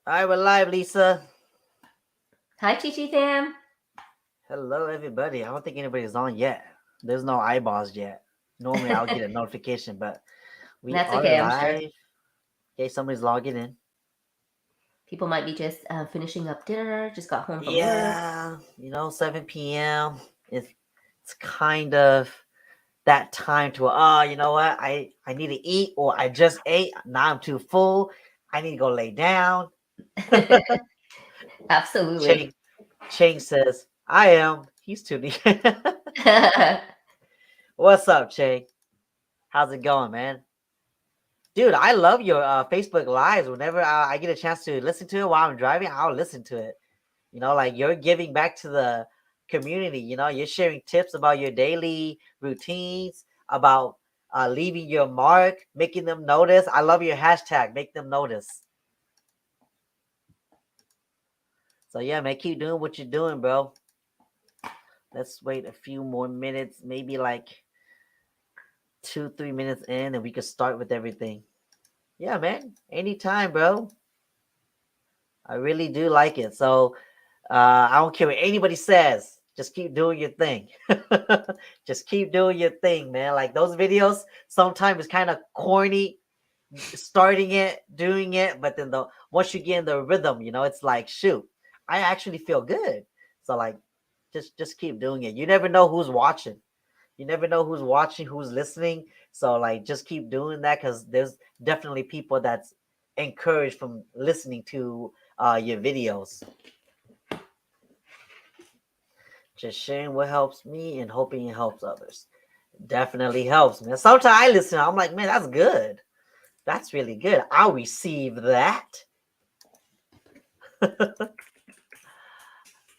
All right, we're live, Lisa. Hi, Chi fam. Hello, everybody. I don't think anybody's on yet. There's no eyeballs yet. Normally, I'll get a notification, but we That's are okay, I'm sure. live. Okay, somebody's logging in. People might be just finishing up dinner, just got home from work. Yeah, 7 p.m. It's kind of that time to, you know what? I need to eat, or I just ate. Now I'm too full. I need to go lay down. Absolutely. Chang, Chang says, I am. He's too deep. What's up, Chang? How's it going, man? Dude, I love your Facebook lives. Whenever I get a chance to listen to it while I'm driving, I'll listen to it. Like you're giving back to the community. You're sharing tips about your daily routines, about leaving your mark, making them notice. I love your hashtag, make them notice. So yeah, man, keep doing what you're doing, bro. Let's wait a few more minutes, maybe like 2, 3 minutes in, and we can start with everything. Yeah, man, anytime, bro. I really do like it. So I don't care what anybody says. Just keep doing your thing. Just keep doing your thing, man. Like those videos, sometimes it's kind of corny starting it, doing it, but then the once you get in the rhythm, it's like shoot, I actually feel good. So like, just keep doing it. You never know who's watching. You never know who's watching, who's listening. So like, just keep doing that because there's definitely people that's encouraged from listening to your videos. Just sharing what helps me and hoping it helps others. Definitely helps, man. Sometimes I listen, I'm like, man, that's good. That's really good. I'll receive that.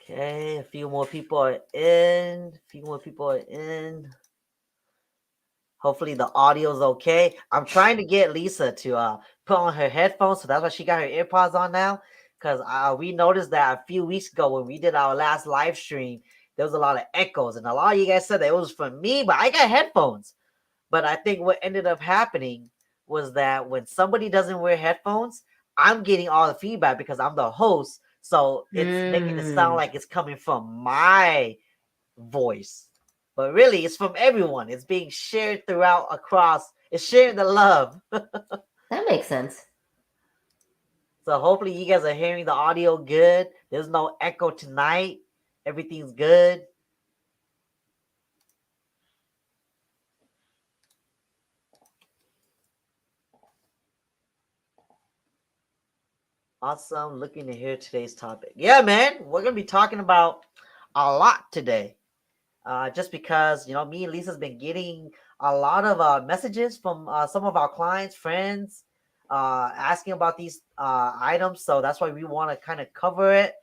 Okay, a few more people are in. A few more people are in. Hopefully the audio's okay. I'm trying to get Lisa to put on her headphones, so that's why she got her earpods on now. Because we noticed that a few weeks ago when we did our last live stream, there was a lot of echoes, and a lot of you guys said that it was for me, but I got headphones. But I think what ended up happening was that when somebody doesn't wear headphones, I'm getting all the feedback because I'm the host. So it's making it sound Mm, like it's coming from my voice. But really, it's from everyone. It's being shared throughout across. It's sharing the love. that makes sense. So hopefully you guys are hearing the audio good. There's no echo tonight. Everything's good. Awesome. Looking to hear today's topic. Yeah, man. We're gonna be talking about a lot today. Just because me and Lisa's been getting a lot of messages from some of our clients, friends, asking about these items. So that's why we want to kind of cover it.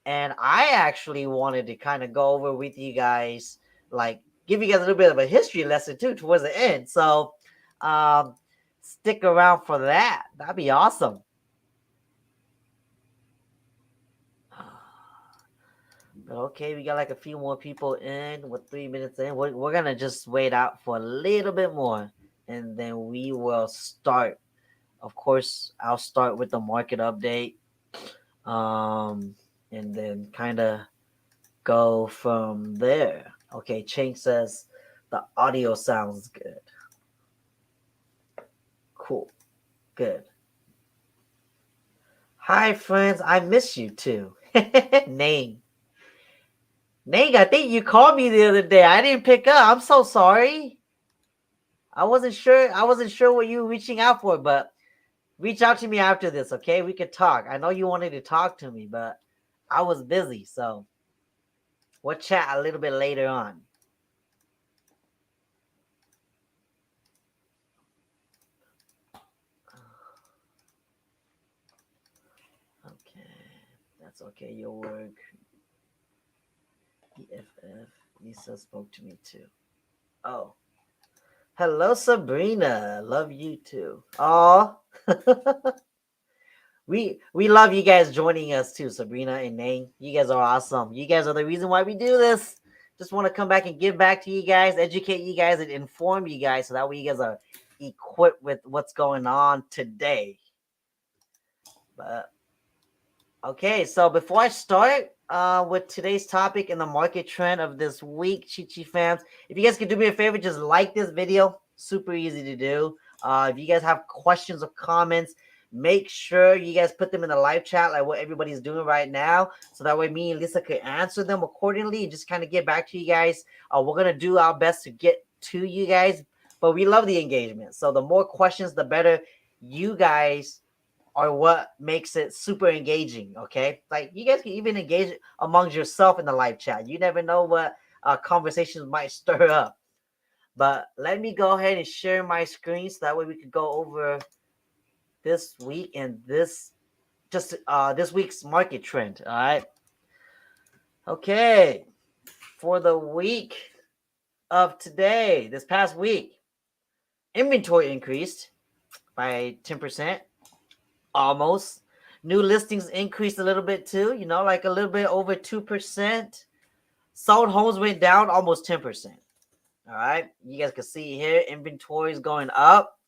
And I actually wanted to kind of go over with you guys, like give you guys a little bit of a history lesson too towards the end. So um, stick around for that. That'd be awesome. But okay, we got like a few more people in. We're 3 minutes in. We're gonna just wait out for a little bit more, and then we will start. Of course, I'll start with the market update, um, and then kind of go from there. Okay, Chink says the audio sounds good. Cool, good. Hi, friends. I miss you too. Name. Nate, I think you called me the other day. I didn't pick up. I'm so sorry. I wasn't sure. I wasn't sure what you were reaching out for, but reach out to me after this, okay? We could talk. I know you wanted to talk to me, but I was busy, so we'll chat a little bit later on. Okay, that's okay. Your work. EFF. Lisa spoke to me too. Oh, hello, Sabrina. Love you too. Oh, we love you guys joining us too, Sabrina and Nate. You guys are awesome. You guys are the reason why we do this. Just want to come back and give back to you guys, educate you guys, and inform you guys so that way you guys are equipped with what's going on today. But Okay, so before I start with today's topic and the market trend of this week, Chi fans, if you guys could do me a favor, just like this video. Super easy to do. If you guys have questions or comments, make sure you guys put them in the live chat like what everybody's doing right now. So that way me and Lisa could answer them accordingly and just kind of get back to you guys. We're going to do our best to get to you guys, but we love the engagement. So the more questions, the better. You guys are what makes it super engaging. Okay, like you guys can even engage amongst yourself in the live chat. You never know what conversations might stir up. But let me go ahead and share my screen so that way we could go over this week and this week's market trend. All right. Okay, for the week of today, this past week, inventory increased by 10%. Almost. New listings increased a little bit too, like a little bit over 2%. Sold homes went down almost 10%. All right. You guys can see here, inventory is going up.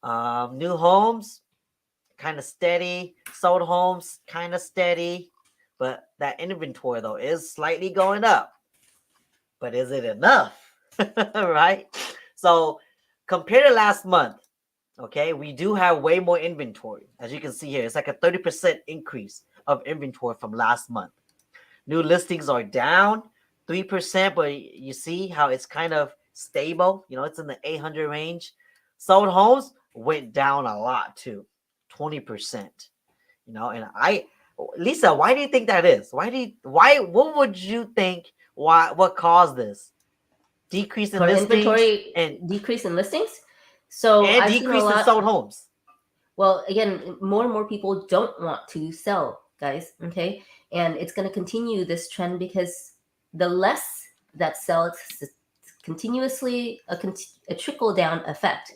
New homes, kind of steady. Sold homes, kind of steady. But that inventory, though, is slightly going up. But is it enough? Right? So compared to last month, okay, we do have way more inventory. As you can see here, it's like a 30% increase of inventory from last month. New listings are down 3%, but you see how it's kind of stable. It's in the 800 range. Sold homes went down a lot too, 20%. And Lisa, why do you think that is? What would you think? What caused this? Decrease in For listings inventory and decrease in listings. So I've seen a decrease in lot. sold homes. Well, again, more and more people don't want to sell, guys. Okay, and it's going to continue this trend because the less that sell, it's continuously a trickle down effect.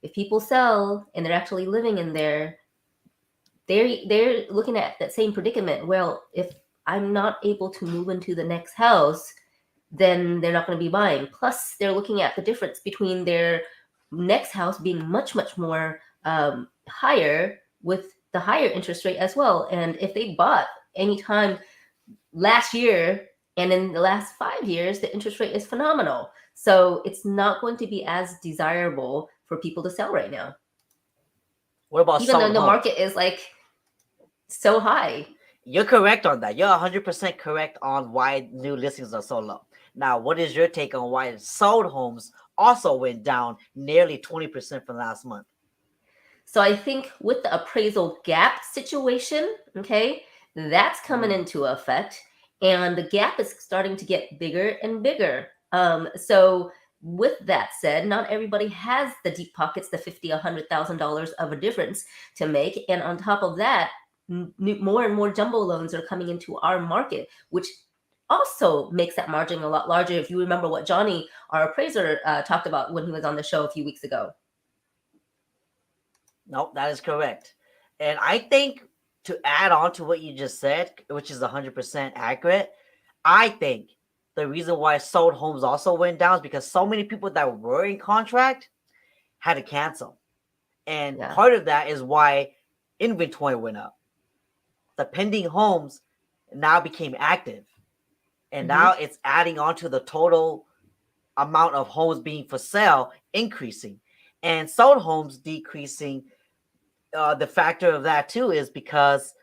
If people sell and they're actually living in there, they're looking at that same predicament. Well, if I'm not able to move into the next house, then they're not going to be buying. Plus, they're looking at the difference between their next house being much, much more higher with the higher interest rate as well. And if they bought anytime last year and in the last 5 years, the interest rate is phenomenal. So it's not going to be as desirable for people to sell right now. What about even though sold the homes? market is like so high? You're correct on that. You're 100% correct on why new listings are so low. Now, what is your take on why sold homes also went down nearly 20% from last month? So I think with the appraisal gap situation, okay, that's coming into effect, and the gap is starting to get bigger and bigger. So with that said, not everybody has the deep pockets, the $50,000, $100,000 of a difference to make, and on top of that, more and more jumbo loans are coming into our market, which also makes that margin a lot larger. If you remember what Johnny, our appraiser, talked about when he was on the show a few weeks ago. Nope, that is correct. And I think to add on to what you just said, which is 100% accurate, I think the reason why sold homes also went down is because so many people that were in contract had to cancel. And part of that is why inventory went up. The pending homes now became active. And now it's adding on to the total amount of homes being for sale increasing. And sold homes decreasing. The factor of that too is because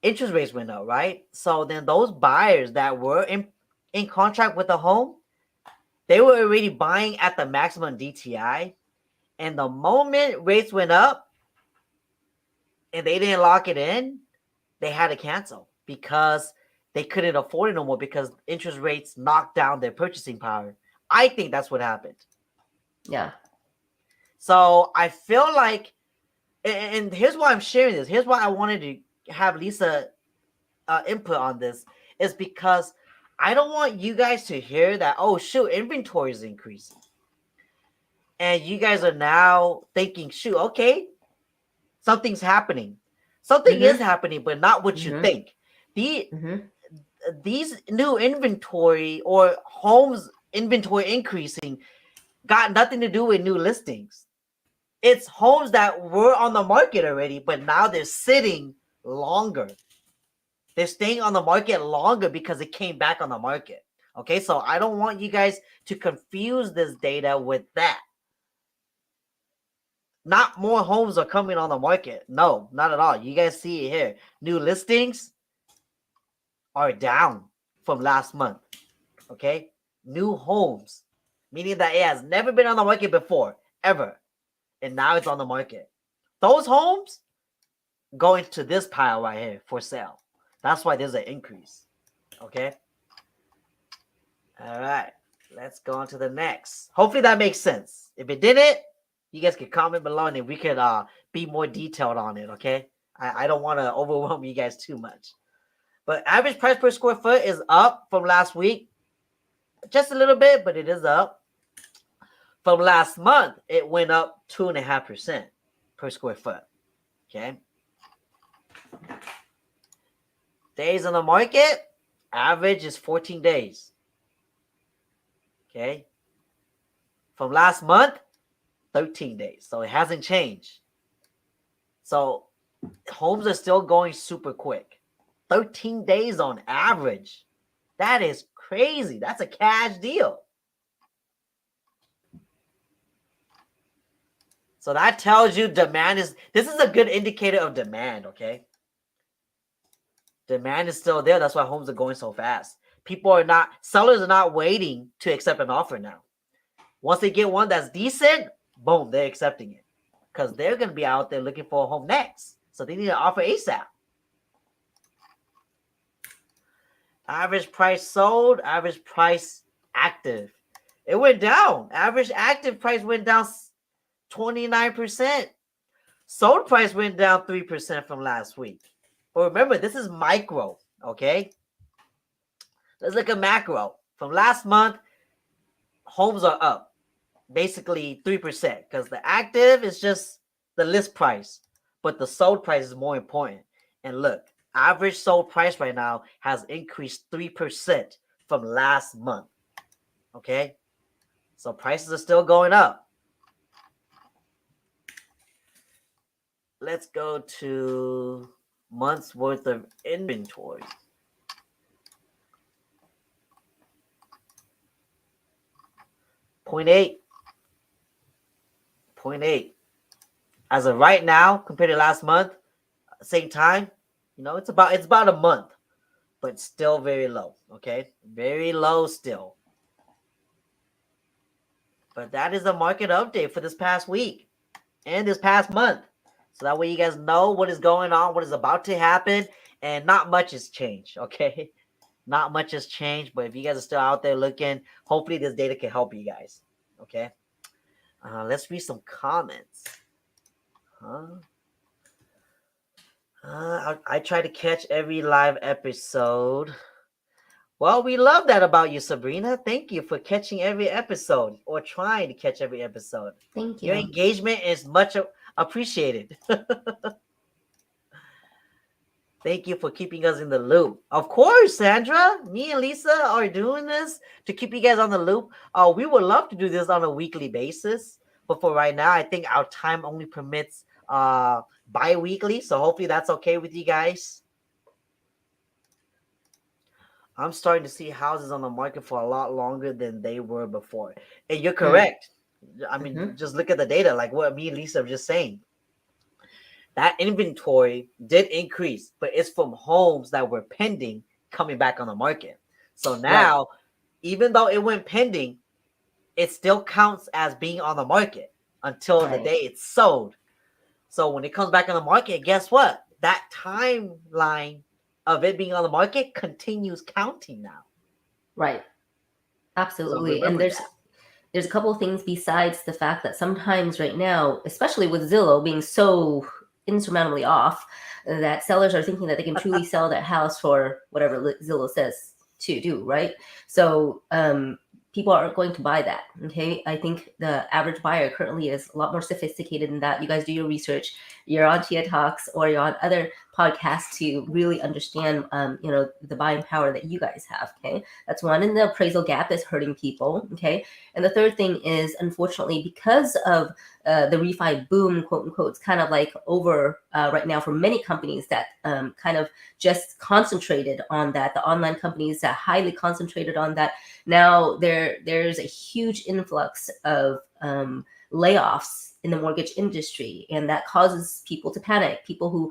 interest rates went up, right? So then those buyers that were in contract with the home, they were already buying at the maximum DTI. And the moment rates went up and they didn't lock it in, they had to cancel because they couldn't afford it no more because interest rates knocked down their purchasing power. I think that's what happened. Yeah. So I feel like, and here's why I'm sharing this. Here's why I wanted to have Lisa input on this, is because I don't want you guys to hear that, oh, shoot, inventory is increasing. And you guys are now thinking, shoot, okay, something's happening. Something is happening, but not what you think. These new inventory or homes inventory increasing got nothing to do with new listings. It's homes that were on the market already, but now they're sitting longer. They're staying on the market longer because it came back on the market. Okay, so I don't want you guys to confuse this data with that. Not more homes are coming on the market. No, not at all. You guys see it here. New listings are down from last month. Okay, new homes, meaning that it has never been on the market before, ever, and now it's on the market. Those homes go into this pile right here for sale. That's why there's an increase. Okay. All right. Let's go on to the next. Hopefully that makes sense. If it didn't, you guys can comment below and we could be more detailed on it. Okay. I don't want to overwhelm you guys too much. But average price per square foot is up from last week. Just a little bit, but it is up. From last month, it went up 2.5% per square foot. Okay. Days on the market, average is 14 days. Okay. From last month, 13 days. So it hasn't changed. So homes are still going super quick. 13 days on average. That is crazy. That's a cash deal. So that tells you this is a good indicator of demand, okay? Demand is still there. That's why homes are going so fast. Sellers are not waiting to accept an offer now. Once they get one that's decent, boom, they're accepting it. Because they're going to be out there looking for a home next. So they need to offer ASAP. Average price sold, average price active. It went down. Average active price went down 29%. Sold price went down 3% from last week. But remember, this is micro, okay? Let's look at macro. From last month, homes are up basically 3% because the active is just the list price, but the sold price is more important. And look, average sold price right now has increased 3% from last month, okay? So prices are still going up. Let's go to months worth of inventory. Point eight. As of right now, compared to last month, same time, it's about a month, but still very low. Okay, very low still. But that is the market update for this past week and this past month. So that way you guys know what is going on, what is about to happen, and not much has changed, okay? Not much has changed, but if you guys are still out there looking, hopefully this data can help you guys, okay? Let's read some comments. I try to catch every live episode. Well, we love that about you, Sabrina. Thank you for catching every episode or trying to catch every episode. Thank you. Your engagement is much appreciated. Thank you for keeping us in the loop. Of course, Sandra, me and Lisa are doing this to keep you guys on the loop. We would love to do this on a weekly basis, but for right now, I think our time only permits bi-weekly, so hopefully that's okay with you guys. I'm starting to see houses on the market for a lot longer than they were before. And you're correct. I mean, just look at the data, like what me and Lisa were just saying. That inventory did increase, but it's from homes that were pending coming back on the market. So now, even though it went pending, it still counts as being on the market until the day it's sold. So when it comes back on the market, guess what? That timeline of it being on the market continues counting now. Right. Absolutely. So and there's a couple of things besides the fact that sometimes right now, especially with Zillow being so insurmountably off, that sellers are thinking that they can truly sell that house for whatever Zillow says to do, right? So people aren't going to buy that, okay? I think the average buyer currently is a lot more sophisticated than that. You guys do your research. You're on Tia Talks or you're on other podcast to really understand, the buying power that you guys have. Okay, that's one. And the appraisal gap is hurting people. Okay, and the third thing is, unfortunately, because of the refi boom, quote unquote, it's kind of like over right now for many companies that kind of just concentrated on that. The online companies that highly concentrated on that. Now there's a huge influx of layoffs in the mortgage industry, and that causes people to panic. People who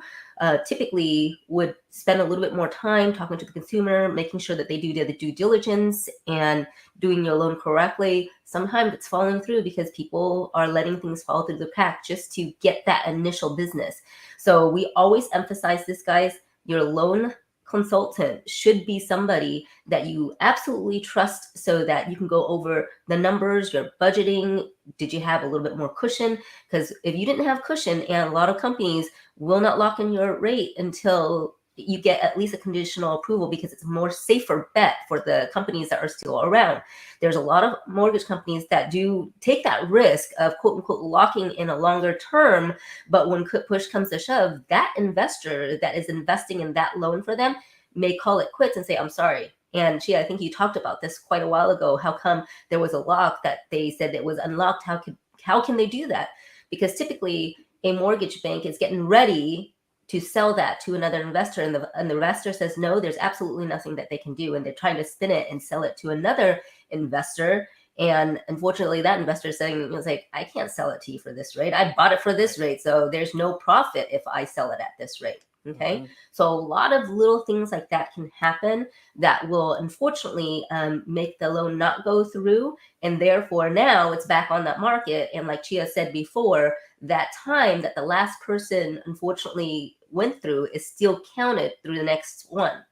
typically would spend a little bit more time talking to the consumer, making sure that they do the due diligence and doing your loan correctly. Sometimes it's falling through because people are letting things fall through the crack just to get that initial business. So we always emphasize this, guys. Your loan consultant should be somebody that you absolutely trust, so that you can go over the numbers, your budgeting. Did you have a little bit more cushion? Because if you didn't have cushion, and a lot of companies will not lock in your rate until you get at least a conditional approval, because it's a more safer bet for the companies that are still around. There's a lot of mortgage companies that do take that risk of quote unquote locking in a longer term, but when push comes to shove, that investor that is investing in that loan for them may call it quits and say, I'm sorry. And I think you talked about this quite a while ago. How come there was a lock that they said it was unlocked? How can they do that? Because typically a mortgage bank is getting ready to sell that to another investor, and the investor says no, there's absolutely nothing that they can do, and they're trying to spin it and sell it to another investor. And unfortunately, that investor is saying, it's like, I can't sell it to you for this rate. I bought it for this rate, so there's no profit if I sell it at this rate. Okay. Mm-hmm. So a lot of little things like that can happen that will unfortunately make the loan not go through. And therefore now it's back on that market. And like Chia said before, that time that the last person unfortunately went through is still counted through the next one.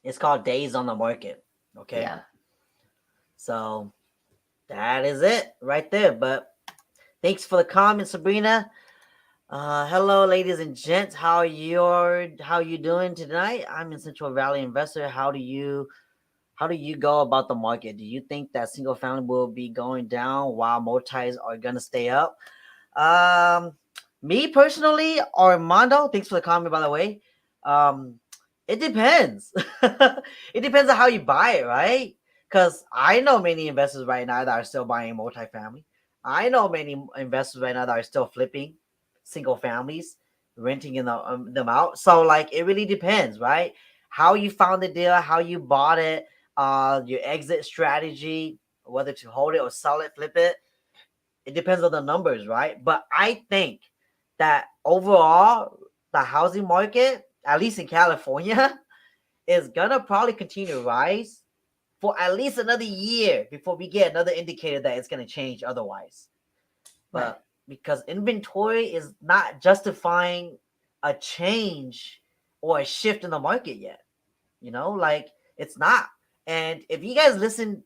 It's called days on the market. Okay. Yeah. So that is it right there. But thanks for the comment, Sabrina. Hello, ladies and gents. How you doing tonight? I'm in Central Valley Investor. How do you go about the market? Do you think that single family will be going down while multis are gonna stay up? Me personally, Armando, thanks for the comment, by the way. It depends. It depends on how you buy it, right? Because I know many investors right now that are still buying multifamily. I know many investors right now that are still flipping single families, renting them out. So like, it really depends, right? How you found the deal, how you bought it, your exit strategy, whether to hold it or sell it, flip it. It depends on the numbers, right? But I think that overall, the housing market, at least in California, is gonna probably continue to rise for at least another year before we get another indicator that it's gonna change otherwise. But right. Because inventory is not justifying a change or a shift in the market yet. Like, it's not. And if you guys listen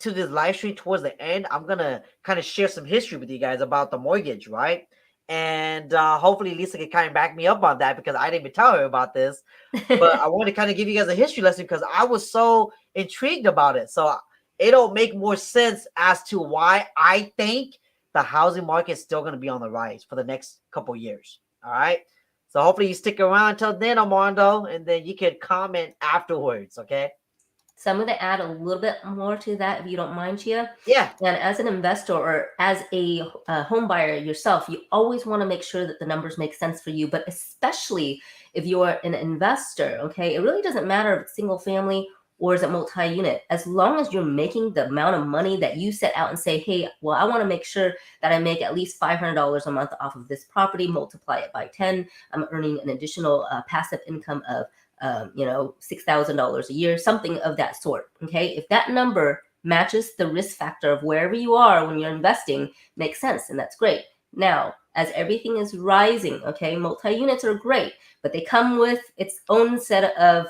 to this live stream towards the end, I'm going to kind of share some history with you guys about the mortgage, right? And hopefully Lisa can kind of back me up on that, because I didn't even tell her about this. But I want to kind of give you guys a history lesson because I was so intrigued about it. So it'll make more sense as to why I think the housing market is still going to be on the rise for the next couple years. All right. So hopefully you stick around until then, Armando, and then you can comment afterwards. Okay. So I'm going to add a little bit more to that, if you don't mind, Chia. Yeah. And as an investor or as a home buyer yourself, you always want to make sure that the numbers make sense for you. But especially if you're an investor, okay, it really doesn't matter if it's single family or is it multi-unit. As long as you're making the amount of money that you set out and say, hey, well, I want to make sure that I make at least $500 a month off of this property, multiply it by 10. I'm earning an additional passive income of $6,000 a year, something of that sort. Okay. If that number matches the risk factor of wherever you are when you're investing, makes sense. And that's great. Now, as everything is rising, okay, multi-units are great, but they come with its own set of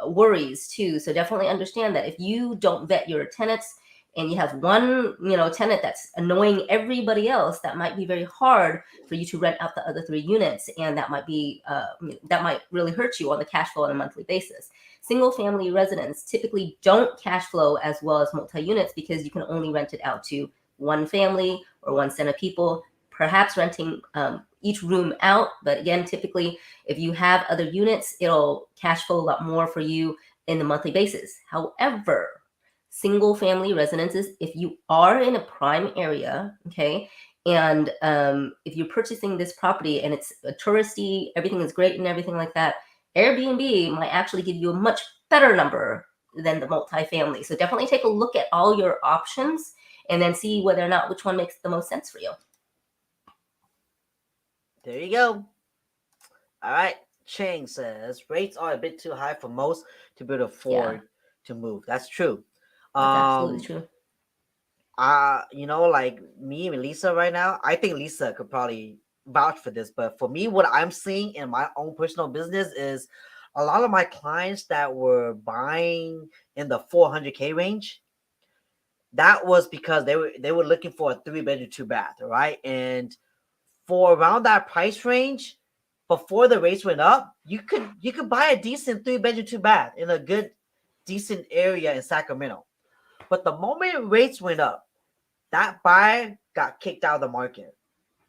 worries too. So definitely understand that if you don't vet your tenants and you have one, tenant that's annoying everybody else, that might be very hard for you to rent out the other 3 units. And that might be, that might really hurt you on the cash flow on a monthly basis. Single family residents typically don't cash flow as well as multi-units because you can only rent it out to one family or one set of people perhaps renting each room out. But again, typically, if you have other units, it'll cash flow a lot more for you in the monthly basis. However, single family residences, if you are in a prime area, okay, and if you're purchasing this property and it's a touristy, everything is great and everything like that, Airbnb might actually give you a much better number than the multifamily. So definitely take a look at all your options and then see whether or not which one makes the most sense for you. There you go. All right. Chang says rates are a bit too high for most to be able to afford to move. That's true. That's absolutely true. Like me and Lisa right now, I think Lisa could probably vouch for this. But for me, what I'm seeing in my own personal business is a lot of my clients that were buying in the 400K range. That was because they were looking for a 3-bedroom 2-bath, right? And for around that price range, before the rates went up, you could buy a decent 3-bedroom 2-bath in a good, decent area in Sacramento. But the moment rates went up, that buyer got kicked out of the market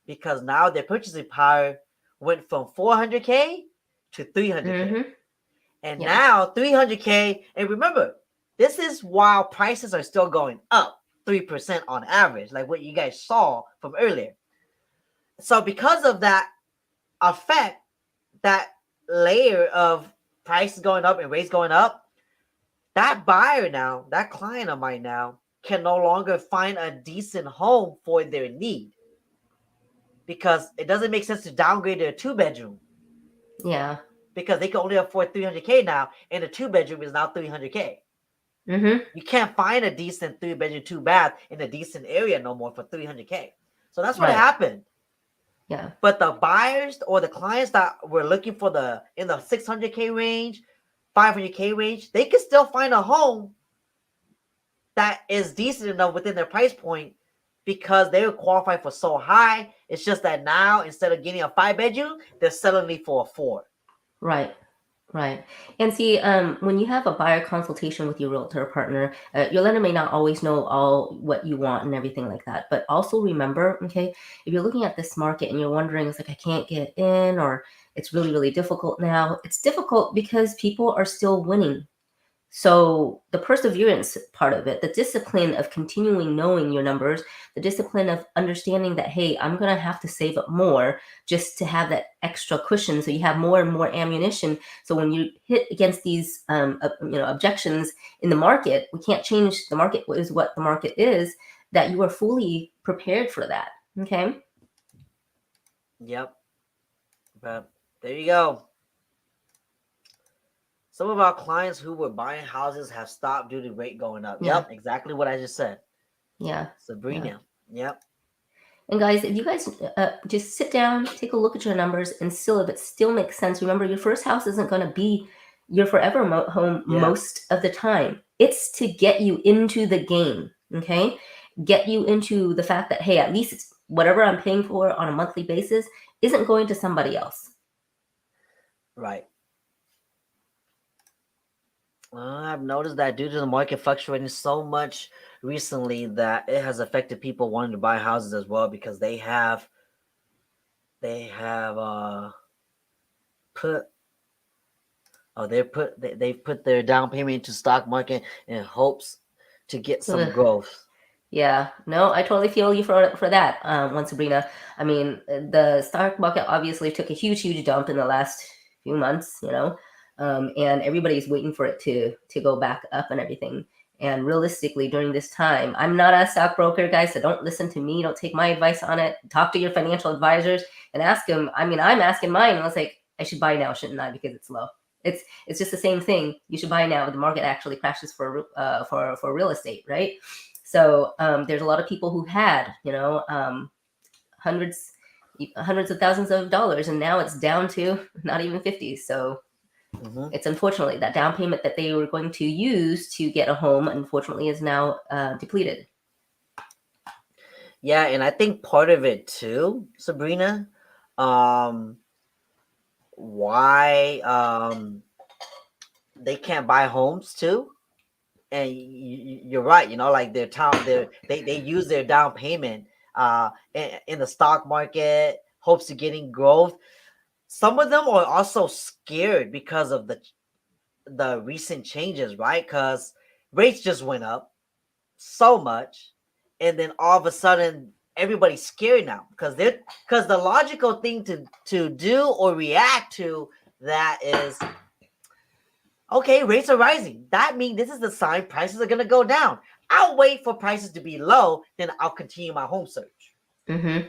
because now their purchasing power went from 400K to 300K. Mm-hmm. And now 300K, and remember, this is while prices are still going up 3% on average, like what you guys saw from earlier. So because of that effect, that layer of prices going up and rates going up, that buyer now, that client of mine now, can no longer find a decent home for their need because it doesn't make sense to downgrade to a 2-bedroom. Yeah. Because they can only afford 300K now, and a 2-bedroom is now 300K. Mm-hmm. You can't find a decent 3-bedroom 2-bath in a decent area no more for 300K. So that's what happened. Yeah. But the buyers or the clients that were looking for in the 600K range, 500K range, they can still find a home that is decent enough within their price point because they would qualify for so high. It's just that now, instead of getting a 5-bedroom, they're selling it for a 4. Right. And see, when you have a buyer consultation with your realtor partner, your lender may not always know all what you want and everything like that. But also remember, okay, if you're looking at this market and you're wondering, it's like, I can't get in, or it's really, really difficult now. It's difficult because people are still winning. So the perseverance part of it, the discipline of continuing knowing your numbers, the discipline of understanding that, hey, I'm going to have to save up more just to have that extra cushion. So you have more and more ammunition. So when you hit against these objections in the market, we can't change the market is what the market is, that you are fully prepared for that. Okay. Yep. But there you go. Some of our clients who were buying houses have stopped due to rate going up. Yeah. Yep, exactly what I just said. Yeah. Sabrina. Yeah. Yep. And guys, if you guys just sit down, take a look at your numbers, and still, if it still makes sense, remember your first house isn't going to be your forever home most of the time. It's to get you into the game, okay? Get you into the fact that, hey, at least it's whatever I'm paying for on a monthly basis isn't going to somebody else. Right. I've noticed that due to the market fluctuating so much recently that it has affected people wanting to buy houses as well because they've put their down payment into stock market in hopes to get some growth. Yeah, no, I totally feel you for that, Sabrina. I mean, the stock market obviously took a huge dump in the last few months, and everybody's waiting for it to go back up and everything. And realistically, during this time, I'm not a stockbroker, guys, so don't listen to me. Don't take my advice on it. Talk to your financial advisors and ask them. I mean, I'm asking mine, and I was like, I should buy now, shouldn't I? Because it's low. It's just the same thing. You should buy now. The market actually crashes for real estate, right? So there's a lot of people who had, hundreds of thousands of dollars, and now it's down to not even 50. So it's unfortunately that down payment that they were going to use to get a home, unfortunately, is now depleted. Yeah, and I think part of it too, Sabrina, why they can't buy homes too. And you're right, like they use their down payment in the stock market, hopes of getting growth. Some of them are also scared because of the recent changes, right? Because rates just went up so much, and then all of a sudden everybody's scared now because the logical thing to do or react to that is, okay, rates are rising. That means this is the sign prices are gonna go down. I'll wait for prices to be low, then I'll continue my home search. Mm-hmm.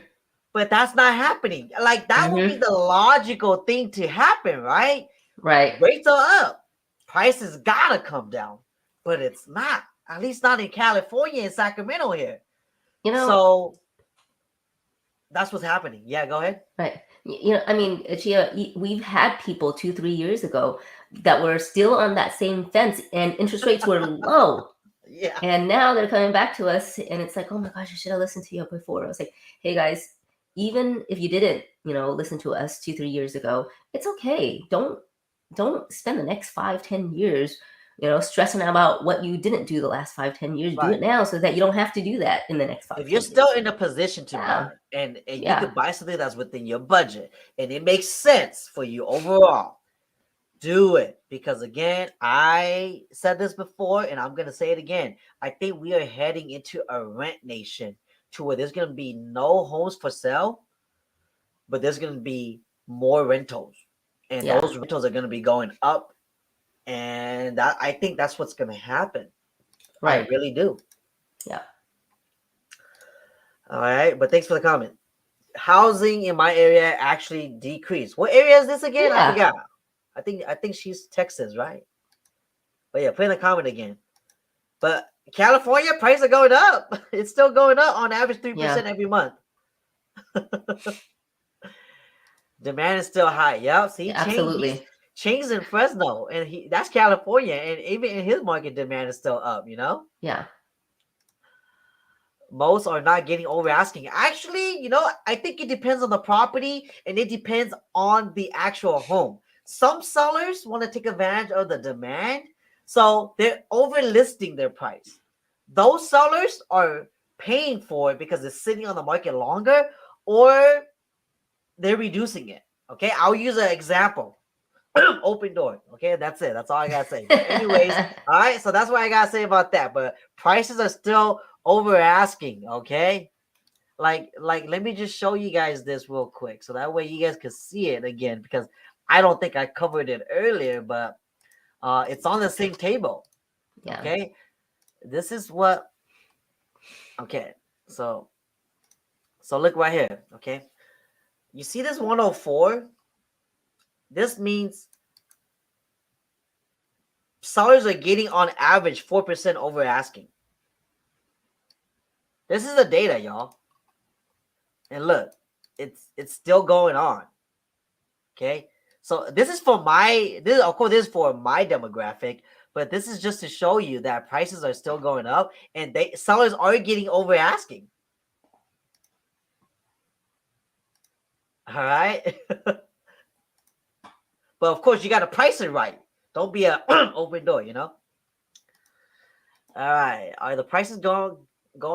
But that's not happening. Like that would be Mm-hmm. the logical thing to happen, right? Right. Rates are up, prices gotta come down, but it's not. At least not in California and Sacramento here. You know, So that's what's happening. Yeah, go ahead. right. I mean, Chia, we've had people 2, 3 years ago that were still on that same fence, and interest rates were low. Yeah, And now they're coming back to us, and it's like, oh my gosh, I should have listened to you before. I was like, hey guys, even if you didn't, listen to us 2, 3 years ago, it's okay. Don't spend the next 5, 10 years, stressing about what you didn't do the last 5, 10 years. Do it right. now so that you don't have to do that in the next five, If you're ten still years. in a position to Yeah, buy and you yeah, could buy something that's within your budget and it makes sense for you overall, do it. Because again, I said this before and I'm gonna say it again. I think we are heading into a rent nation to where there's gonna be no homes for sale, but there's gonna be more rentals. And yeah, those rentals are gonna be going up. And I think that's what's gonna happen. I right. really do. Yeah, All right, but thanks for the comment. Housing in my area actually decreased. What area is this again? I yeah, forgot. I think she's Texas, right? But yeah, put in a comment again. But California prices are going up. It's still going up on average 3% yeah, every month. Demand is still high. Yep. See, he's absolutely. changed in Fresno, and that's California, and even in his market, demand is still up. Yeah, Most are not getting over asking. Actually, I think it depends on the property and it depends on the actual home. Some sellers want to take advantage of the demand, so they're overlisting their price. Those sellers are paying for it because it's sitting on the market longer, or they're reducing it. Okay, I'll use an example. Open door. Okay, that's it. That's all I gotta say. But anyways, all right. So that's what I gotta say about that. But prices are still over asking. Okay, like let me just show you guys this real quick, so that way you guys can see it again, because I don't think I covered it earlier, but it's on the same table. yeah, Okay, this is what. Okay, so look right here. Okay, you see this 104? This means sellers are getting on average 4% over asking. This is the data, y'all. And look, it's still going on. Okay. So this is for of course this is for my demographic, but this is just to show you that prices are still going up and sellers are getting over asking. All right. But of course you gotta price it right. Don't be a open door. All right. Are the prices going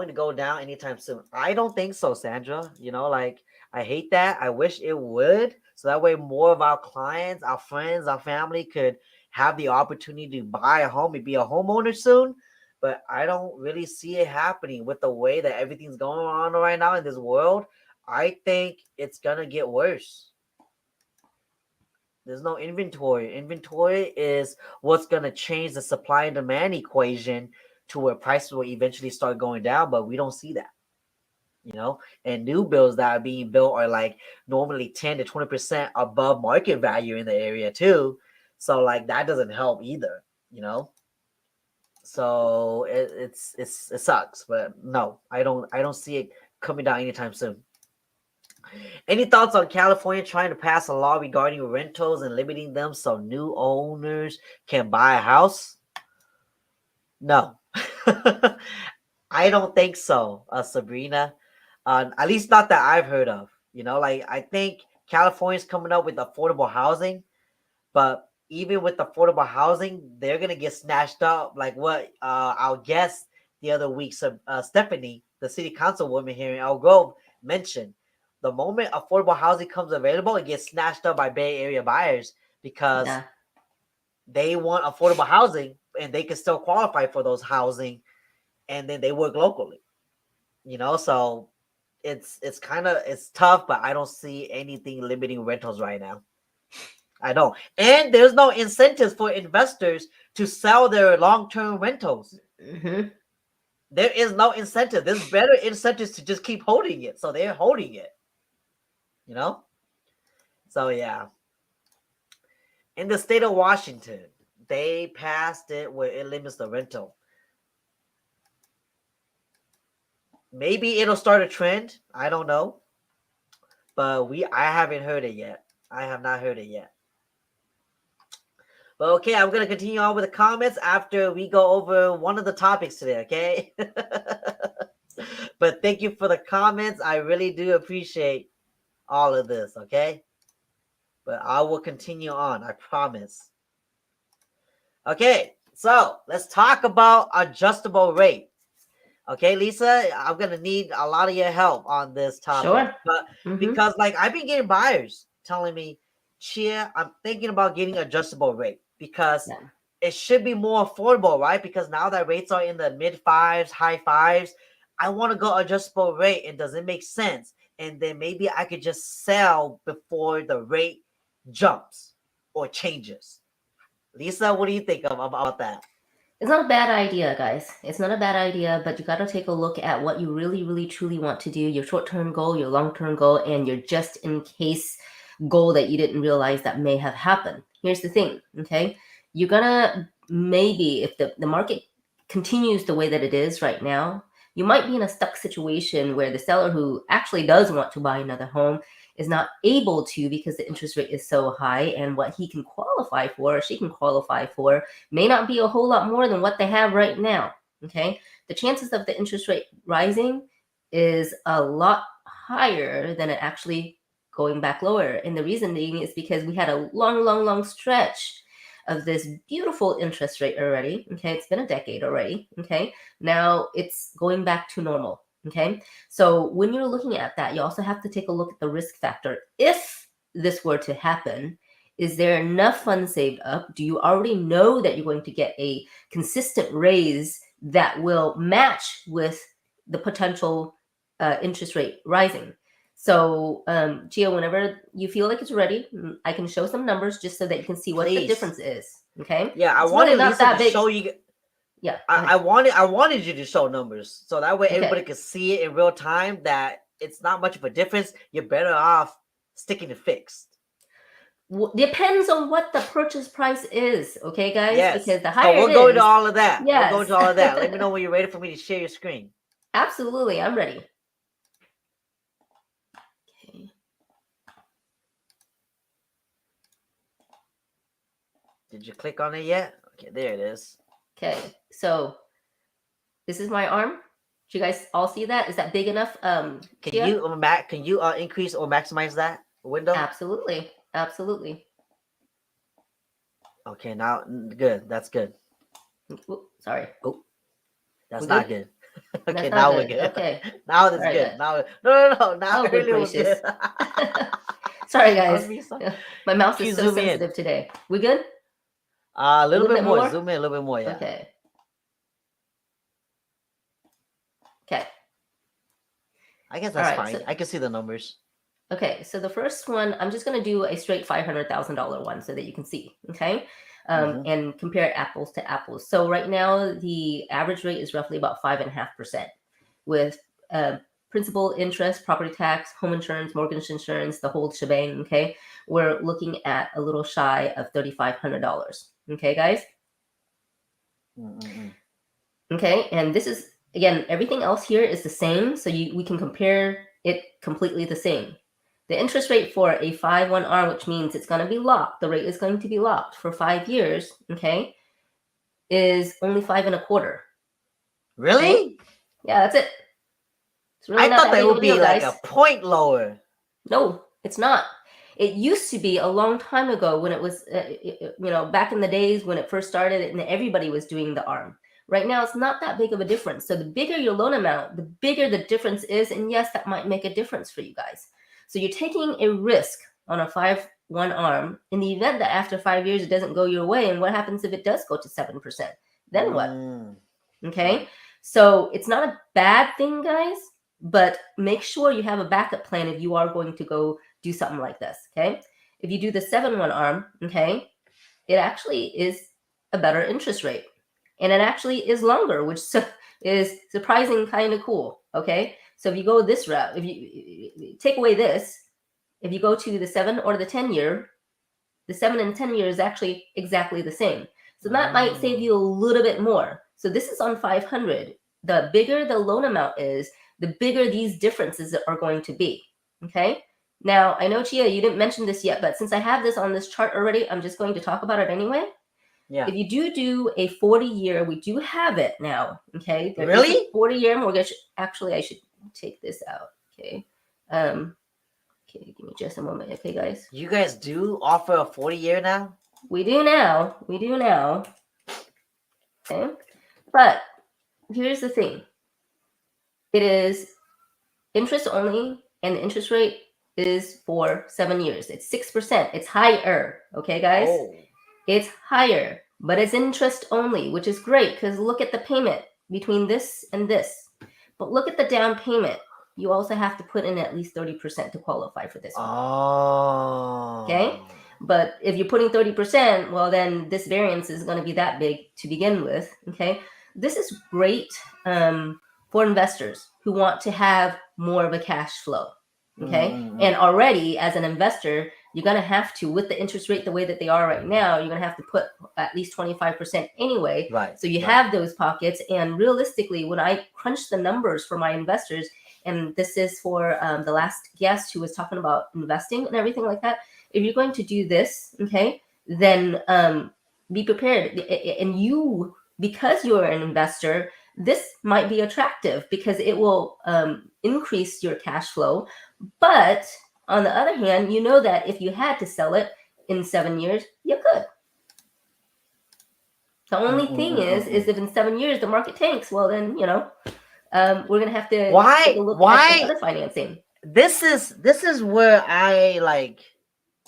to go down anytime soon? I don't think so, Sandra. Like I hate that. I wish it would. So that way more of our clients, our friends, our family could have the opportunity to buy a home and be a homeowner soon. But I don't really see it happening with the way that everything's going on right now in this world. I think it's gonna get worse. There's no inventory. Inventory is what's going to change the supply and demand equation to where prices will eventually start going down, but we don't see that. And new builds that are being built are like normally 10 to 20% above market value in the area too. So like that doesn't help either. So it sucks, but no, I don't see it coming down anytime soon. Any thoughts on California trying to pass a law regarding rentals and limiting them so new owners can buy a house? No. I don't think so, Sabrina. At least not that I've heard of. Like I think California's coming up with affordable housing, but even with affordable housing, they're gonna get snatched up. Like what our guest the other week, Stephanie, the city councilwoman here in El Grove mentioned, the moment affordable housing comes available, it gets snatched up by Bay Area buyers because Yeah. they want affordable housing and they can still qualify for those housing, and then they work locally. So it's kind of it's tough, but I don't see anything limiting rentals right now. I don't. And there's no incentives for investors to sell their long-term rentals. Mm-hmm. There is no incentive. There's better incentives to just keep holding it. So they're holding it. You know? So yeah. In the state of Washington, they passed it where it limits the rental. Maybe it'll start a trend. I don't know. But I haven't heard it yet. I have not heard it yet. But okay, I'm gonna continue on with the comments after we go over one of the topics today, okay? But thank you for the comments. I really do appreciate all of this, okay? But I will continue on, I promise. Okay, so let's talk about adjustable rate. Okay, Lisa, I'm gonna need a lot of your help on this topic. Sure. But Mm-hmm. because I've been getting buyers telling me, Chia, I'm thinking about getting adjustable rate because Yeah. it should be more affordable, right? Because now that rates are in the mid fives, high fives, I want to go adjustable rate. And does it make sense? And then maybe I could just sell before the rate jumps or changes. Lisa, what do you think about that? It's not a bad idea, guys. It's not a bad idea, but you got to take a look at what you really, really, truly want to do, your short-term goal, your long-term goal, and your just-in-case goal that you didn't realize that may have happened. Here's the thing, okay? You're going to maybe, if the market continues the way that it is right now, you might be in a stuck situation where the seller who actually does want to buy another home is not able to because the interest rate is so high, and what he can qualify for, or she can qualify for, may not be a whole lot more than what they have right now. Okay, the chances of the interest rate rising is a lot higher than it actually going back lower. And the reason being is because we had a long stretch of this beautiful interest rate already. Okay, it's been a decade already. Okay, now it's going back to normal. Okay, so when you're looking at that, you also have to take a look at the risk factor. If this were to happen, is there enough funds saved up? Do you already know that you're going to get a consistent raise that will match with the potential interest rate rising? So, Gio, whenever you feel like it's ready, I can show some numbers just so that you can see what the Please. difference is. Okay? Yeah, I It's wanted really not Lisa that to big. show you. Yeah. I wanted you to show numbers so that way Okay. everybody could see it in real time that it's not much of a difference. You're better off sticking to fixed. Depends on what the purchase price is, okay, guys? Yes. Because the So higher we'll it go is, into all of that. yes. We'll go into all of that. Let me know when you're ready for me to share your screen. Absolutely, I'm ready. Okay. Did you click on it yet? Okay, there it is. Okay, so this is my arm. Do you guys all see that? Is that big enough? Can you increase or maximize that window? Absolutely. Okay, now good. That's good. Oops, sorry. Oh, that's We're not good? good. Okay, That's now not we're good. good. Okay. Now it's All right, good. guys. Now no. Now Oh, good earlier was good. Sorry, guys. So, My mouse can is you so zoom in? sensitive today. We good? A little bit more. more? Zoom in a little bit more. Yeah. Okay. Okay. I guess that's All right, fine. so- I can see the numbers. Okay, so the first one, I'm just going to do a straight $500,000 one so that you can see, okay? And compare apples to apples. So right now, the average rate is roughly about 5.5% with principal, interest, property tax, home insurance, mortgage insurance, the whole shebang, okay? We're looking at a little shy of $3,500, okay, guys? Okay, and this is, again, everything else here is the same, so we can compare it completely the same. The interest rate for a 5/1R, which means it's going to be locked, the rate is going to be locked for 5 years, okay, is only 5.25%. Really? Okay? Yeah, that's it. It's really I not thought that big of would a be deal, like guys. a point lower. No, it's not. It used to be a long time ago when it was, back in the days when it first started and everybody was doing the ARM. Right now, it's not that big of a difference. So the bigger your loan amount, the bigger the difference is. And yes, that might make a difference for you guys. So you're taking a risk on a 5/1 ARM in the event that after 5 years it doesn't go your way. And what happens if it does go to 7%? Then what? Okay. Right. So it's not a bad thing, guys, but make sure you have a backup plan if you are going to go do something like this. Okay. If you do the 7/1 ARM, okay, it actually is a better interest rate. And it actually is longer, which is surprising, kind of cool. Okay. So if you go this route, if you take away this, if you go to the 7 or the 10-year, the 7 and 10 year is actually exactly the same. So that might save you a little bit more. So this is on 500. The bigger the loan amount is, the bigger these differences are going to be. Okay. Now, I know, Chia, you didn't mention this yet, but since I have this on this chart already, I'm just going to talk about it anyway. Yeah. If you do a 40-year, we do have it now. Okay. There is Really? a 40-year mortgage. Actually, I should take this out. Okay. Okay, give me just a moment. Okay, guys. You guys do offer a 40-year now? We do now. We do now. Okay. But here's the thing. It is interest only, and the interest rate is for 7 years. It's 6%. It's higher. Okay, guys? Oh. It's higher, but it's interest only, which is great because look at the payment between this and this. But look at the down payment. You also have to put in at least 30% to qualify for this one. Oh. Okay. But if you're putting 30%, well, then this variance is going to be that big to begin with. Okay. This is great for investors who want to have more of a cash flow. Okay. And already as an investor, you're going to have to, with the interest rate the way that they are right now, you're going to have to put at least 25% anyway. Right. So you have those pockets. And realistically, when I crunch the numbers for my investors, and this is for the last guest who was talking about investing and everything like that, if you're going to do this, okay, then be prepared. And you, because you're an investor, this might be attractive because it will increase your cash flow. But on the other hand, you know that if you had to sell it in 7 years, you could. The only thing is if in 7 years the market tanks, well then, you know, we're gonna have to take a look at some other financing. This is where I like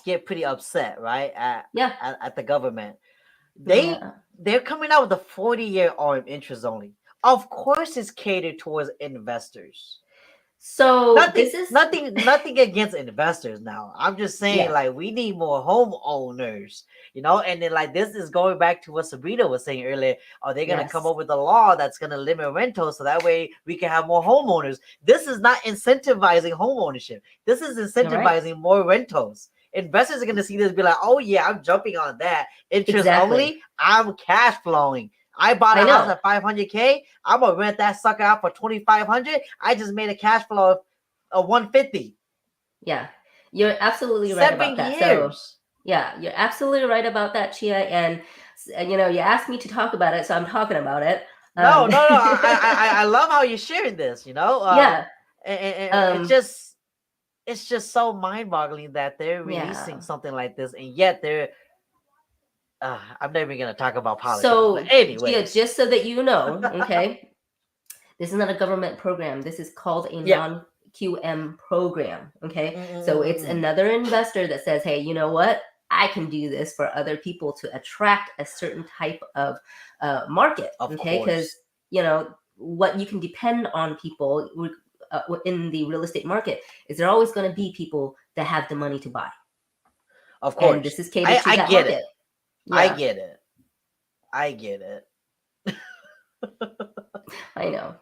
get pretty upset, right? At the government. They're coming out with a 40-year ARM interest only. Of course, it's catered towards investors. So nothing against investors now. I'm just saying, like, we need more homeowners, you know. And then, like, this is going back to what Sabrina was saying earlier. Are they gonna come up with a law that's gonna limit rentals so that way we can have more homeowners? This is not incentivizing homeownership. This is incentivizing more rentals. Investors are gonna see this and be like, oh yeah, I'm jumping on that. Interest only, I'm cash flowing. I bought a house at $500K. I'm gonna rent that sucker out for $2,500. I just made a cash flow of $150. Yeah, you're absolutely right about that. So yeah, you're absolutely right about that, Chia. And you know, you asked me to talk about it, so I'm talking about it. No. I love how you're sharing this. You know. And it's just so mind-boggling that they're releasing something like this, and yet they're. I'm never going to talk about politics. So, anyway, yeah, just so that you know, okay, this is not a government program. This is called a non-QM program. Okay, so it's another investor that says, hey, you know what? I can do this for other people to attract a certain type of market. Okay, because you know what you can depend on people in the real estate market is there always going to be people that have the money to buy. Of course, and this is catered to that market. I get it. I know.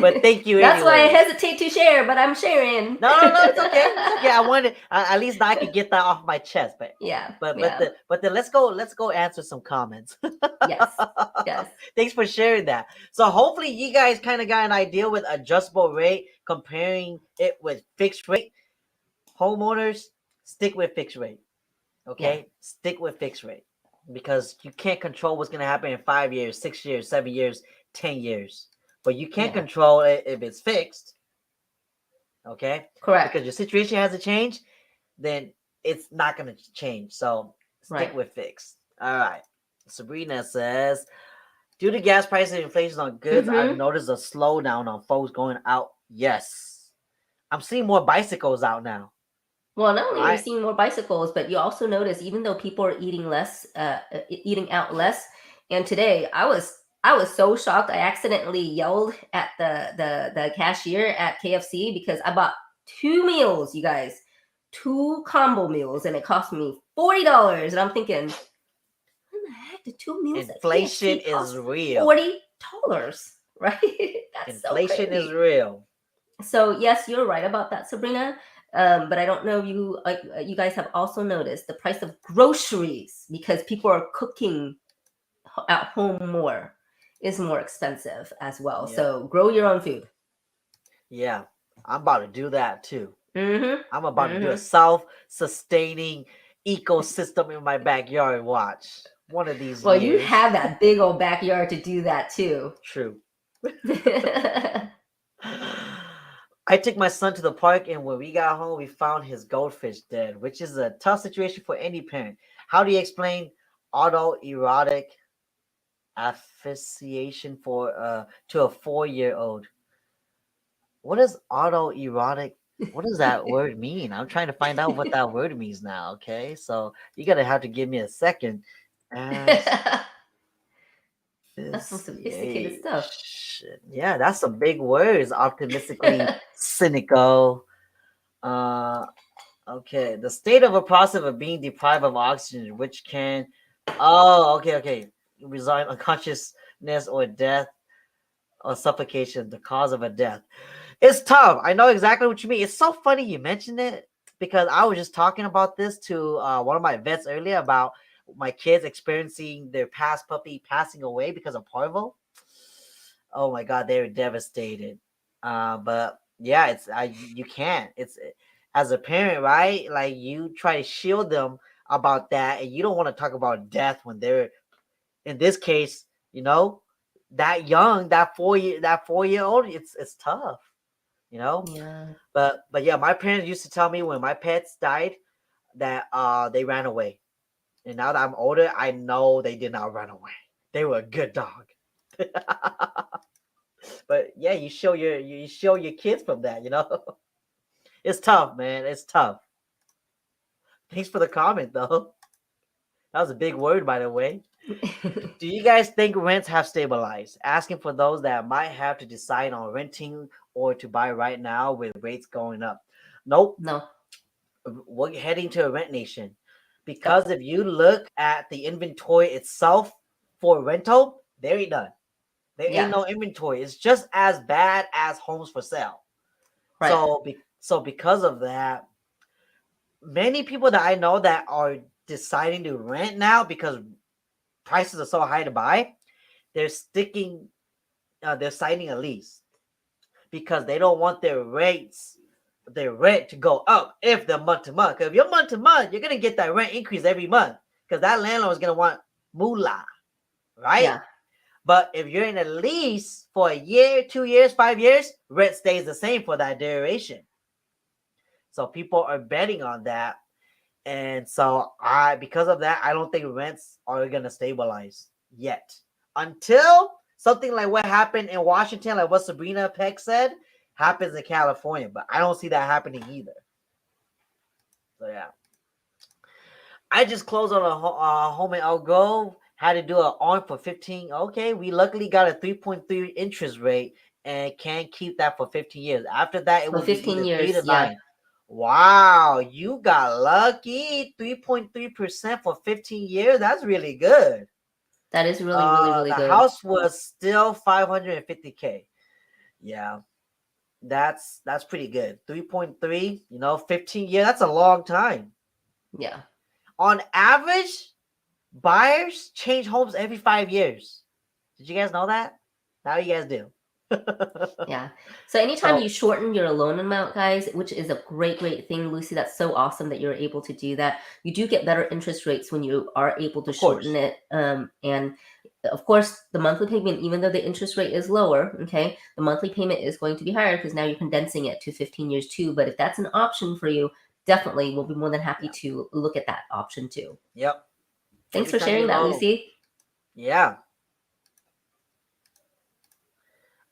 But thank you. That's why I hesitate to share, but I'm sharing. No, it's okay. I wanted at least I could get that off my chest. But but then let's go answer some comments. Yes. Thanks for sharing that. So hopefully you guys kind of got an idea with adjustable rate, comparing it with fixed rate. Homeowners, stick with fixed rate. Okay, stick with fixed rate. Because you can't control what's going to happen in 5 years, 6 years, 7 years, 10 years. But you can't control it if it's fixed. Okay? Correct. Because your situation hasn't changed, then it's not going to change. So stick with fixed. All right. Sabrina says, Due to gas prices and inflation on goods, I've Mm-hmm. noticed a slowdown on folks going out. Yes. I'm seeing more bicycles out now. Well, not only are you Right? seeing more bicycles, but you also notice even though people are eating less, eating out less. And today, I was so shocked. I accidentally yelled at the cashier at KFC because I bought 2 meals, you guys, 2 combo meals, and it cost me $40. And I'm thinking, when the heck did 2 meals at Inflation KFC is cost real. $40? Right? That's so Inflation is crazy. real. So yes, you're right about that, Sabrina. But I don't know if you guys have also noticed the price of groceries because people are cooking at home more is more expensive as well. Yep. So grow your own food. Yeah. I'm about to do that too. Mm-hmm. I'm about to do a Mm-hmm. self-sustaining ecosystem in my backyard. Watch. One of these Well, you years. have that big old backyard to do that too. True. I took my son to the park, and when we got home, we found his goldfish dead, which is a tough situation for any parent. How do you explain autoerotic asphyxiation for to a 4-year-old? What is autoerotic? What does that word mean? I'm trying to find out what that word means now. Okay, so you gotta have to give me a second. That's some sophisticated stuff. Asphyxiation. Yeah, that's some big words. Optimistically cynical. Uh, okay. The state of a process of being deprived of oxygen, which can, oh, okay, result in unconsciousness or death or suffocation, the cause of a death. It's tough. I know exactly what you mean. It's so funny you mentioned it because I was just talking about this to one of my vets earlier about my kids experiencing their past puppy passing away because of parvo. Oh my god, they were devastated. But yeah, you can't. It's as a parent, right? Like you try to shield them about that, and you don't want to talk about death when they're in this case, you know, that young, that 4-year old. It's tough, you know. Yeah. But yeah, my parents used to tell me when my pets died that they ran away, and now that I'm older, I know they did not run away. They were a good dog. But yeah, you show your kids from that, you know. It's tough, man. It's tough. Thanks for the comment, though. That was a big word, by the way. Do you guys think rents have stabilized? Asking for those that might have to decide on renting or to buy right now with rates going up. Nope. No. We're heading to a rent nation. Yep. Because if you look at the inventory itself for rental, there ain't none. There ain't Yeah. no inventory. It's just as bad as homes for sale. Right. So because of that, many people that I know that are deciding to rent now because prices are so high to buy, they're sticking, they're signing a lease because they don't want their rent to go up if they're month to month. Because if you're month to month, you're gonna get that rent increase every month because that landlord is gonna want moolah, right? Yeah. But if you're in a lease for a year, 2 years, 5 years, rent stays the same for that duration. So people are betting on that. And so because of that, I don't think rents are gonna stabilize yet. Until something like what happened in Washington, like what Sabrina Peck said, happens in California. But I don't see that happening either. So yeah. I just closed on a home and I'll go. Had to do an ARM for 15. Okay, we luckily got a 3.3 interest rate and can keep that for 15 years. After that, it For will be 15 either 3 to years. Yeah. 9. Wow, you got lucky. 3.3% for 15 years. That's really good. That is really, really, really The good. house was still 550K. Yeah, that's pretty good. 3.3, 15 years. That's a long time. Yeah. On average, buyers change homes every 5 years. Did you guys know that? Now you guys do. Yeah. So anytime So you shorten your loan amount, guys, which is a great, great thing, Lucy, that's so awesome that you're able to do that. You do get better interest rates when you are able to of shorten course, it. And of course, the monthly payment, even though the interest rate is lower, okay, the monthly payment is going to be higher because now you're condensing it to 15 years too. But if that's an option for you, definitely we'll be more than happy yeah, to look at that option too. yep. Thanks Every for time you sharing that, loan, Lucy. yeah.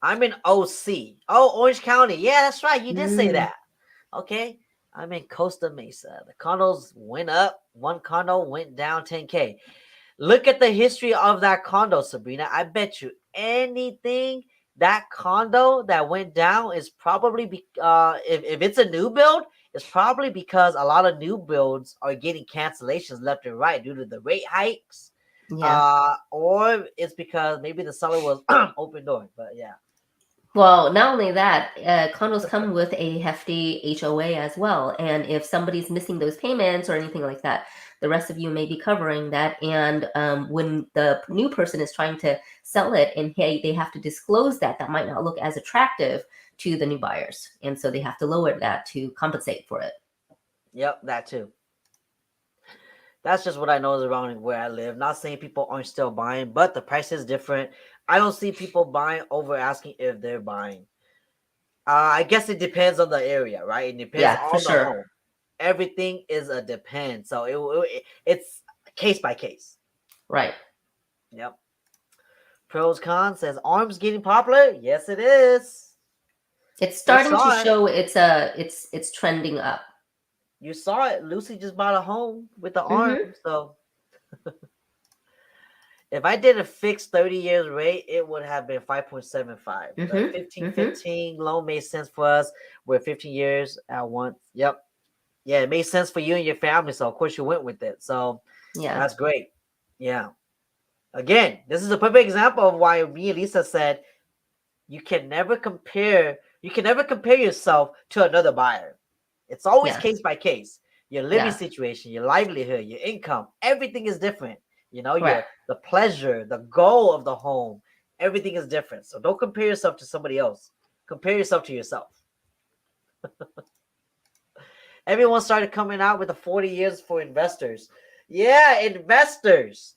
I'm in OC. Oh, Orange County. Yeah, that's right. You did say Mm, that. Okay. I'm in Costa Mesa. The condos went up. One condo went down 10K. Look at the history of that condo, Sabrina. I bet you anything that condo that went down is probably if it's a new build, it's probably because a lot of new builds are getting cancellations left and right due to the rate hikes. yeah. Or it's because maybe the seller was open door. But yeah. Well, not only that, condos come with a hefty HOA as well. And if somebody's missing those payments or anything like that, the rest of you may be covering that. And when the new person is trying to sell it and hey, they have to disclose that, that might not look as attractive to the new buyers. And so they have to lower that to compensate for it. Yep, that too. That's just what I know is around where I live. Not saying people aren't still buying, but the price is different. I don't see people buying over asking if they're buying. I guess it depends on the area, right? It depends Yeah, for on the sure. home. Everything is a depend. So it's case by case. Right. Yep. Pros cons says arms getting popular. Yes, it is. It's We starting to saw it. show it's trending up. You saw it. Lucy just bought a home with the Mm-hmm. arm. So if I did a fixed 30 years rate, it would have been 5.75. The Mm-hmm. Mm-hmm. 15-15 loan made sense for us. We're 15 years at once. Yep. Yeah, it made sense for you and your family. So of course you went with it. So Yeah. that's great. Yeah. Again, this is a perfect example of why me and Lisa said you can never compare yourself to another buyer. It's always Yeah. case by case. Your living Yeah. situation, your livelihood, your income, everything is different. Your Correct. the pleasure, the goal of the home, everything is different. So don't compare yourself to somebody else. Compare yourself to yourself. Everyone started coming out with the 40 years for investors. Yeah, investors.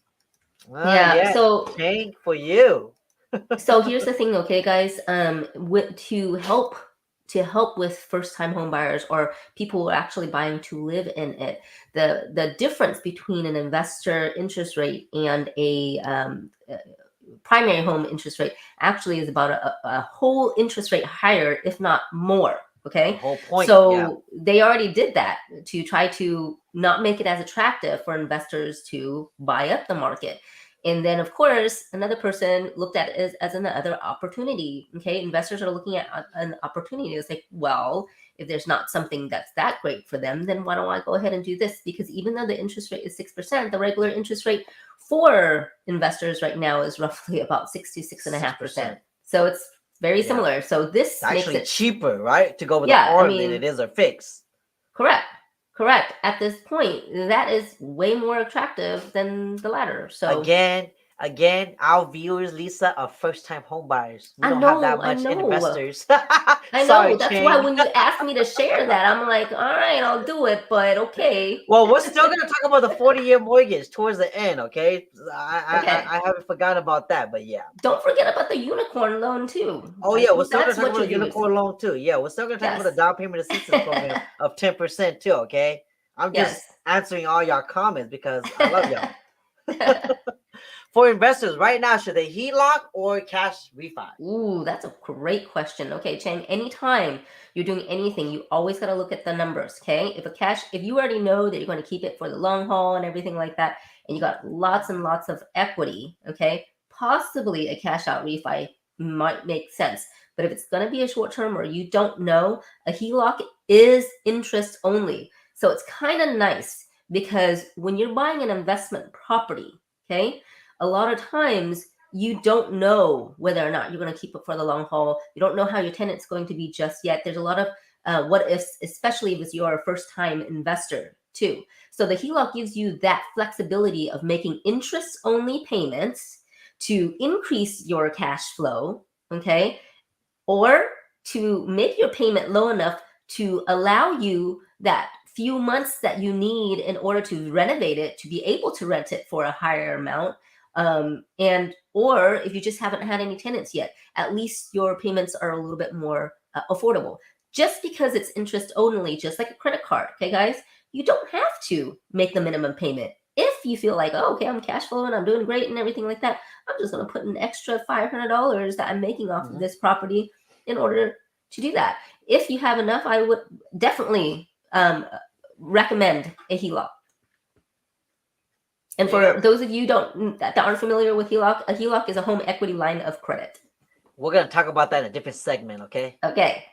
Yeah. Yeah, So paying for you. so here's the thing, okay, guys. To help with first time home buyers or people who are actually buying to live in it, the difference between an investor interest rate and a primary home interest rate actually is about a whole interest rate higher, if not more. The Okay, whole point. Yeah. so they already did that to try to not make it as attractive for investors to buy up the market. And then, of course, another person looked at it as another opportunity. Okay, investors are looking at an opportunity. It's like, well, if there's not something that's that great for them, then why don't I go ahead and do this? Because even though the interest rate is 6%, the regular interest rate for investors right now is roughly about 6 to 6.5%. 6%. So it's very Yeah. similar. So It's this makes actually it, cheaper, right? To go with the yeah, I arm than it mean, is a fix. correct. Correct. At this point, that is way more attractive than the latter. So Again, our viewers, Lisa, are first-time home buyers. We don't have that I much know. investors. I Sorry, know. That's why Chang. when you asked me to share that, I'm like, all right, I'll do it, but okay. Well, we're still gonna talk about the 40-year mortgage towards the end, okay? Okay. I haven't forgotten about that, but yeah. Don't forget about the unicorn loan too. Oh I yeah, we're think still gonna that's talk what about your the viewers. unicorn loan too. Yeah, we're still gonna talk about the Yes. down payment assistance program of 10% too, okay? I'm just Yes. answering all y'all comments because I love y'all. For investors, right now, should they HELOC or cash refi? Ooh, that's a great question. Okay, Chang, anytime you're doing anything, you always got to look at the numbers. Okay. If you already know that you're going to keep it for the long haul and everything like that, and you got lots and lots of equity, okay, possibly a cash out refi might make sense. But if it's going to be a short term or you don't know, a HELOC is interest only. So it's kind of nice because when you're buying an investment property, okay, a lot of times you don't know whether or not you're going to keep it for the long haul. You don't know how your tenant's going to be just yet. There's a lot of what ifs, especially if you're a first time investor too. So the HELOC gives you that flexibility of making interest only payments to increase your cash flow, okay? Or to make your payment low enough to allow you that few months that you need in order to renovate it to be able to rent it for a higher amount, and or if you just haven't had any tenants yet, at least your payments are a little bit more affordable. Just because it's interest only, just like a credit card, okay, guys, you don't have to make the minimum payment. If if you feel like, oh, okay, I'm cash flowing, I'm doing great and everything like that, I'm just going to put an extra $500 that I'm making off of this property in order to do that. If you have enough, I would definitely recommend a HELOC. And for those of you that aren't familiar with HELOC, a HELOC is a home equity line of credit. We're going to talk about that in a different segment, okay? Okay.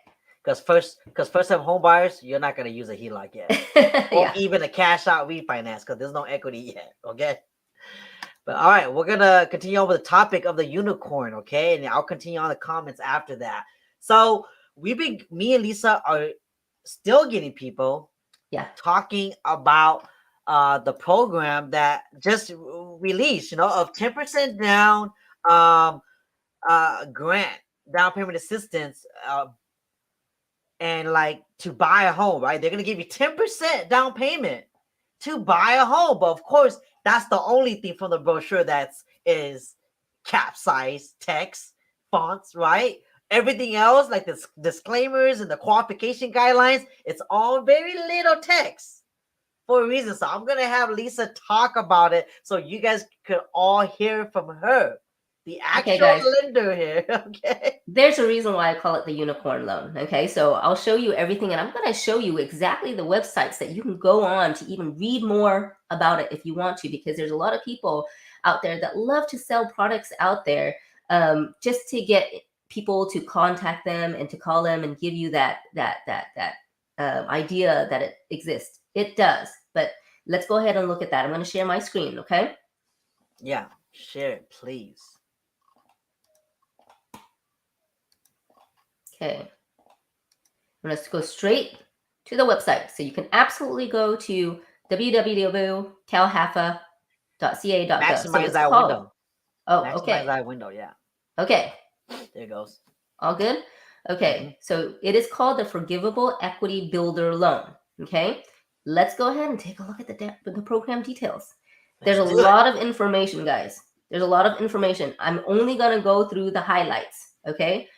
Because first-time home buyers, you're not going to use a HELOC yet. Or even a cash-out refinance because there's no equity yet, okay? But all right, we're going to continue on with the topic of the unicorn, okay? And I'll continue on the comments after that. So me and Lisa are still getting people talking about the program that just released, of 10% down grant, down payment assistance, and like to buy a home, right? They're going to give you 10% down payment to buy a home. But of course, that's the only thing from the brochure is capsize text, fonts, right? Everything else, like the disclaimers and the qualification guidelines, it's all very little text for a reason. So I'm going to have Lisa talk about it so you guys could all hear from her, the actual lender here, okay? There's a reason why I call it the unicorn loan, okay? So I'll show you everything, and I'm going to show you exactly the websites that you can go on to even read more about it if you want to, because there's a lot of people out there that love to sell products out there just to get people to contact them and to call them and give you that idea that it exists. It does, but let's go ahead and look at that. I'm going to share my screen, okay? Yeah, share it, please. Okay. I'm going to go straight to the website. So you can absolutely go to www.calhafa.ca.gov. Maximize that window. Oh, Maximize okay. that window, yeah. Okay. There it goes. All good? Okay. So it is called the Forgivable Equity Builder Loan. Okay. Let's go ahead and take a look at the program details. There's a lot of information, guys. There's a lot of information. I'm only going to go through the highlights. Okay.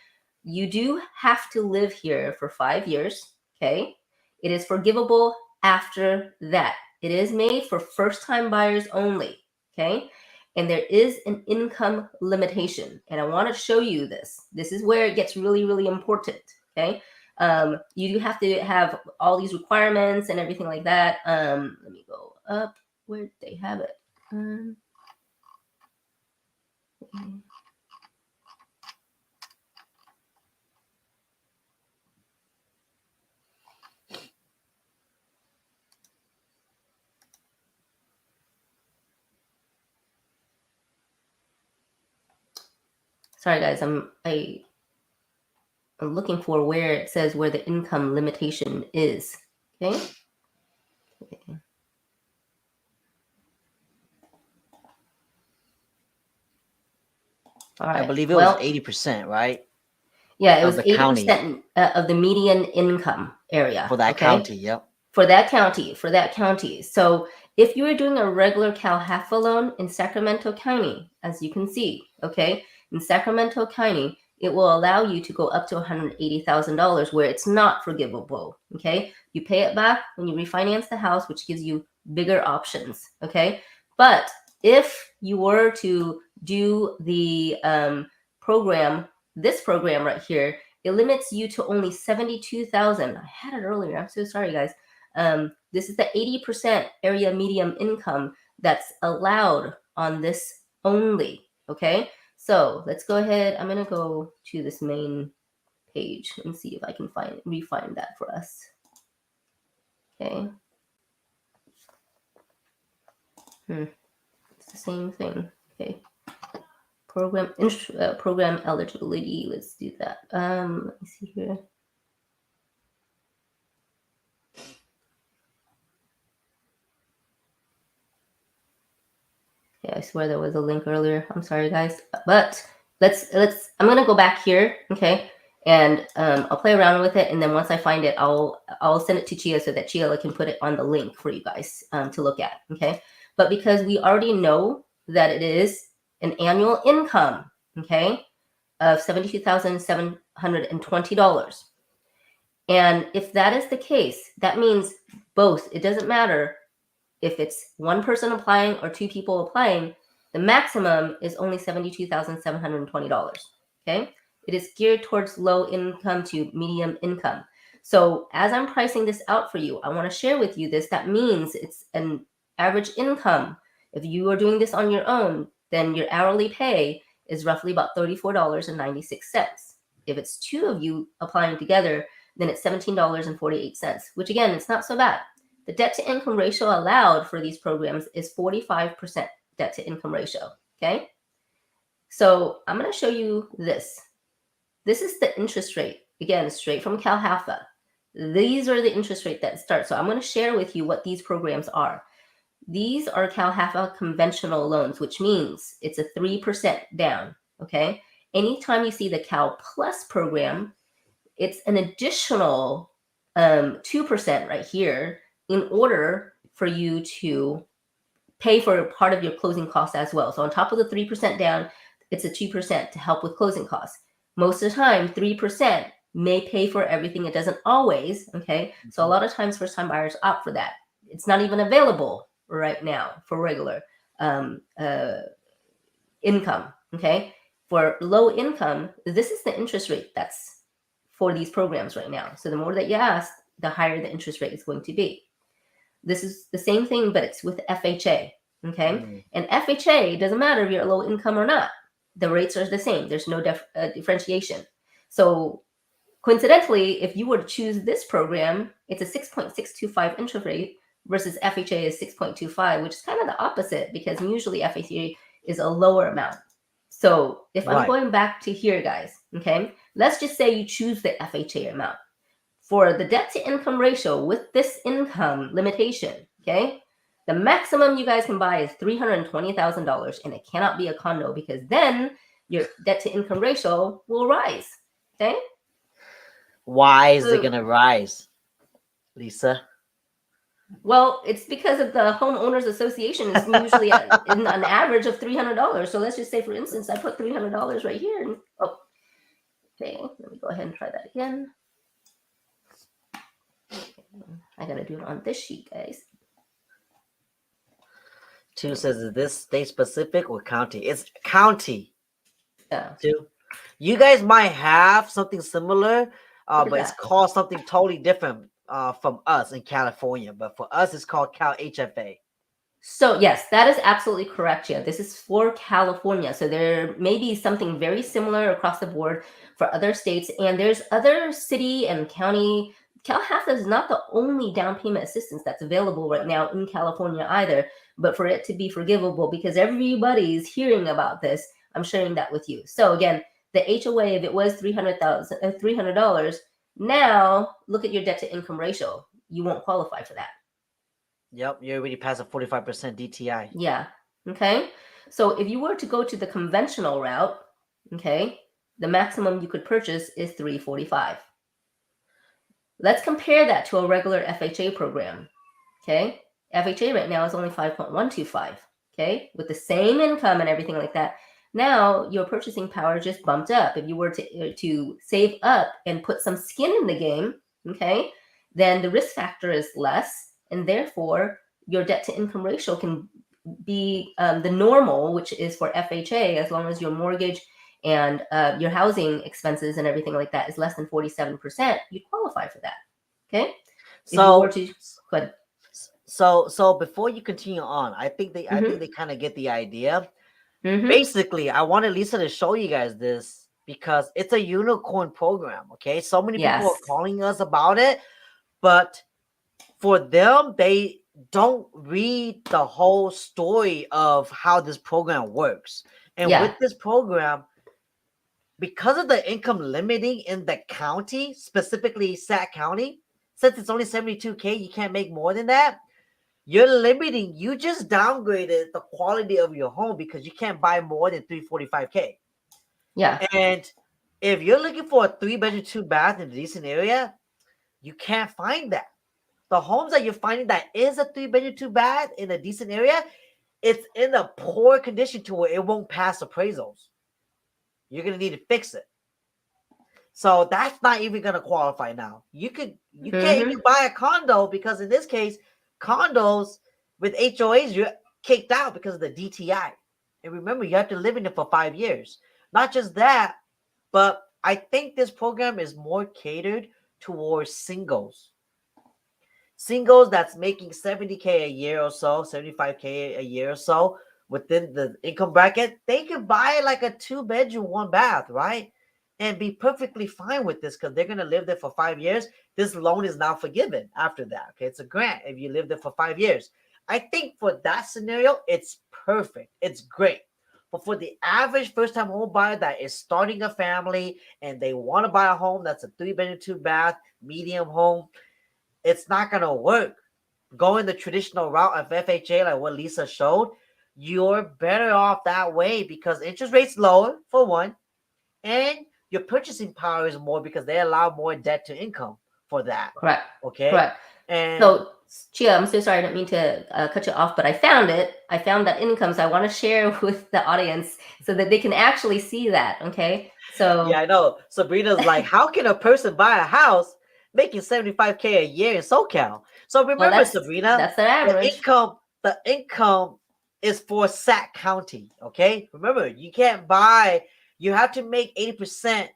You do have to live here for 5 years, okay? It is forgivable after that. It is made for first-time buyers only, okay? And there is an income limitation. And I want to show you this. This is where it gets really, really important, okay? You do have to have all these requirements and everything like that. Let me go up. Where did they have it? Sorry, guys. I'm looking for where it says where the income limitation is. Okay. All right. I believe it was 80%, right? Yeah, it was 80% of the median income area for that county. Yep. For that county. So if you are doing a regular CalHAFA loan in Sacramento County, as you can see, okay, in Sacramento County, it will allow you to go up to $180,000 where it's not forgivable, okay? You pay it back when you refinance the house, which gives you bigger options, okay? But if you were to do the program, this program right here, it limits you to only $72,000. I had it earlier. I'm so sorry, guys. This is the 80% area medium income that's allowed on this only, okay? So let's go ahead. I'm going to go to this main page and see if I can refine that for us. Okay. It's the same thing. Okay. Program eligibility. Let's do that. Let me see here. Okay, I swear there was a link earlier. I'm sorry, guys. But I'm gonna go back here, okay, and I'll play around with it, and then once I find it, I'll send it to Chia so that Chia can put it on the link for you guys to look at, okay. But because we already know that it is an annual income, okay, of $72,720, and if that is the case, that means both. It doesn't matter if it's one person applying or two people applying, the maximum is only $72,720. Okay, it is geared towards low income to medium income. So as I'm pricing this out for you, I want to share with you this. That means it's an average income. If you are doing this on your own, then your hourly pay is roughly about $34.96. If it's two of you applying together, then it's $17.48, which again, it's not so bad. The debt to income ratio allowed for these programs is 45% debt to income ratio. Okay. So I'm going to show you this. This is the interest rate. Again, straight from CalHFA. These are the interest rate that start. So I'm going to share with you what these programs are. These are CalHFA conventional loans, which means it's a 3% down. Okay. Anytime you see the Cal Plus program, it's an additional 2% right here in order for you to pay for part of your closing costs as well. So on top of the 3% down, it's a 2% to help with closing costs. Most of the time, 3% may pay for everything. It doesn't always, okay? So a lot of times first-time buyers opt for that. It's not even available right now for regular income, okay? For low income, this is the interest rate that's for these programs right now. So the more that you ask, the higher the interest rate is going to be. This is the same thing, but it's with FHA, okay? And FHA, doesn't matter if you're low income or not. The rates are the same. There's no differentiation. So coincidentally, if you were to choose this program, it's a 6.625 interest rate versus FHA is 6.25, which is kind of the opposite because usually FHA is a lower amount. So if I'm going back to here, guys, okay, let's just say you choose the FHA amount. For the debt to income ratio with this income limitation, okay, the maximum you guys can buy is $320,000, and it cannot be a condo because then your debt to income ratio will rise, okay? Why is it going to rise, Lisa? Well, it's because of the homeowners association is usually in an average of $300. So let's just say, for instance, I put $300 right here. And, okay, let me go ahead and try that again. I gotta do it on this sheet, guys. Two says, is this state specific or county? It's county. Yeah. Two. You guys might have something similar, but it's called something totally different from us in California. But for us, it's called Cal HFA. So yes, that is absolutely correct. Yeah, this is for California. So there may be something very similar across the board for other states, and there's other city and county. CalHFA is not the only down payment assistance that's available right now in California either, but for it to be forgivable, because everybody's hearing about this, I'm sharing that with you. So again, the HOA, if it was $300, now look at your debt to income ratio. You won't qualify for that. Yep, you already passed a 45% DTI. Yeah. Okay. So if you were to go to the conventional route, okay, the maximum you could purchase is $345. Let's compare that to a regular FHA program. Okay. FHA right now is only $5.125. Okay. With the same income and everything like that. Now your purchasing power just bumped up. If you were to save up and put some skin in the game, okay, then the risk factor is less, and therefore your debt to income ratio can be the normal, which is for FHA, as long as your mortgage and your housing expenses and everything like that is less than 47%, you qualify for that. Okay. So, go ahead. So before you continue on, I think they kind of get the idea. Basically, I wanted Lisa to show you guys this because it's a unicorn program. Okay, so many people are calling us about it, but for them, they don't read the whole story of how this program works. And with this program, because of the income limiting in the county, specifically Sac County, since it's only 72K, you can't make more than that. You're limiting, you just downgraded the quality of your home because you can't buy more than 345K. Yeah. And if you're looking for a 3-bedroom, 2-bath in a decent area, you can't find that. The homes that you're finding that is a 3-bedroom, 2-bath in a decent area, it's in a poor condition to where it won't pass appraisals. You're going to need to fix it. So that's not even going to qualify now. You can't even buy a condo because in this case, condos, With HOAs, you're kicked out because of the DTI. And remember, you have to live in it for 5 years. Not just that, but I think this program is more catered towards singles. Singles that's making 70K a year or so, 75K a year or so within the income bracket, they could buy like a 2-bedroom, 1 bath, right? And be perfectly fine with this because they're going to live there for 5 years. This loan is now forgiven after that. Okay. It's a grant if you live there for 5 years. I think for that scenario, it's perfect. It's great. But for the average first-time home buyer that is starting a family and they want to buy a home that's a 3-bedroom, 2-bath, medium home, it's not going to work. Going the traditional route of FHA, like what Lisa showed, you're better off that way because interest rates lower, for one, and your purchasing power is more because they allow more debt to income for that. Correct. Okay. Correct. And So, Chia, I'm so sorry. I didn't mean to cut you off, but I found it. I found that income, so I want to share with the audience so that they can actually see that. Okay. So yeah, I know. Sabrina's like, how can a person buy a house making 75K a year in SoCal? So well, remember, Sabrina, that's the average. the income is for Sac County. Okay. Remember, you can't buy, you have to make 80%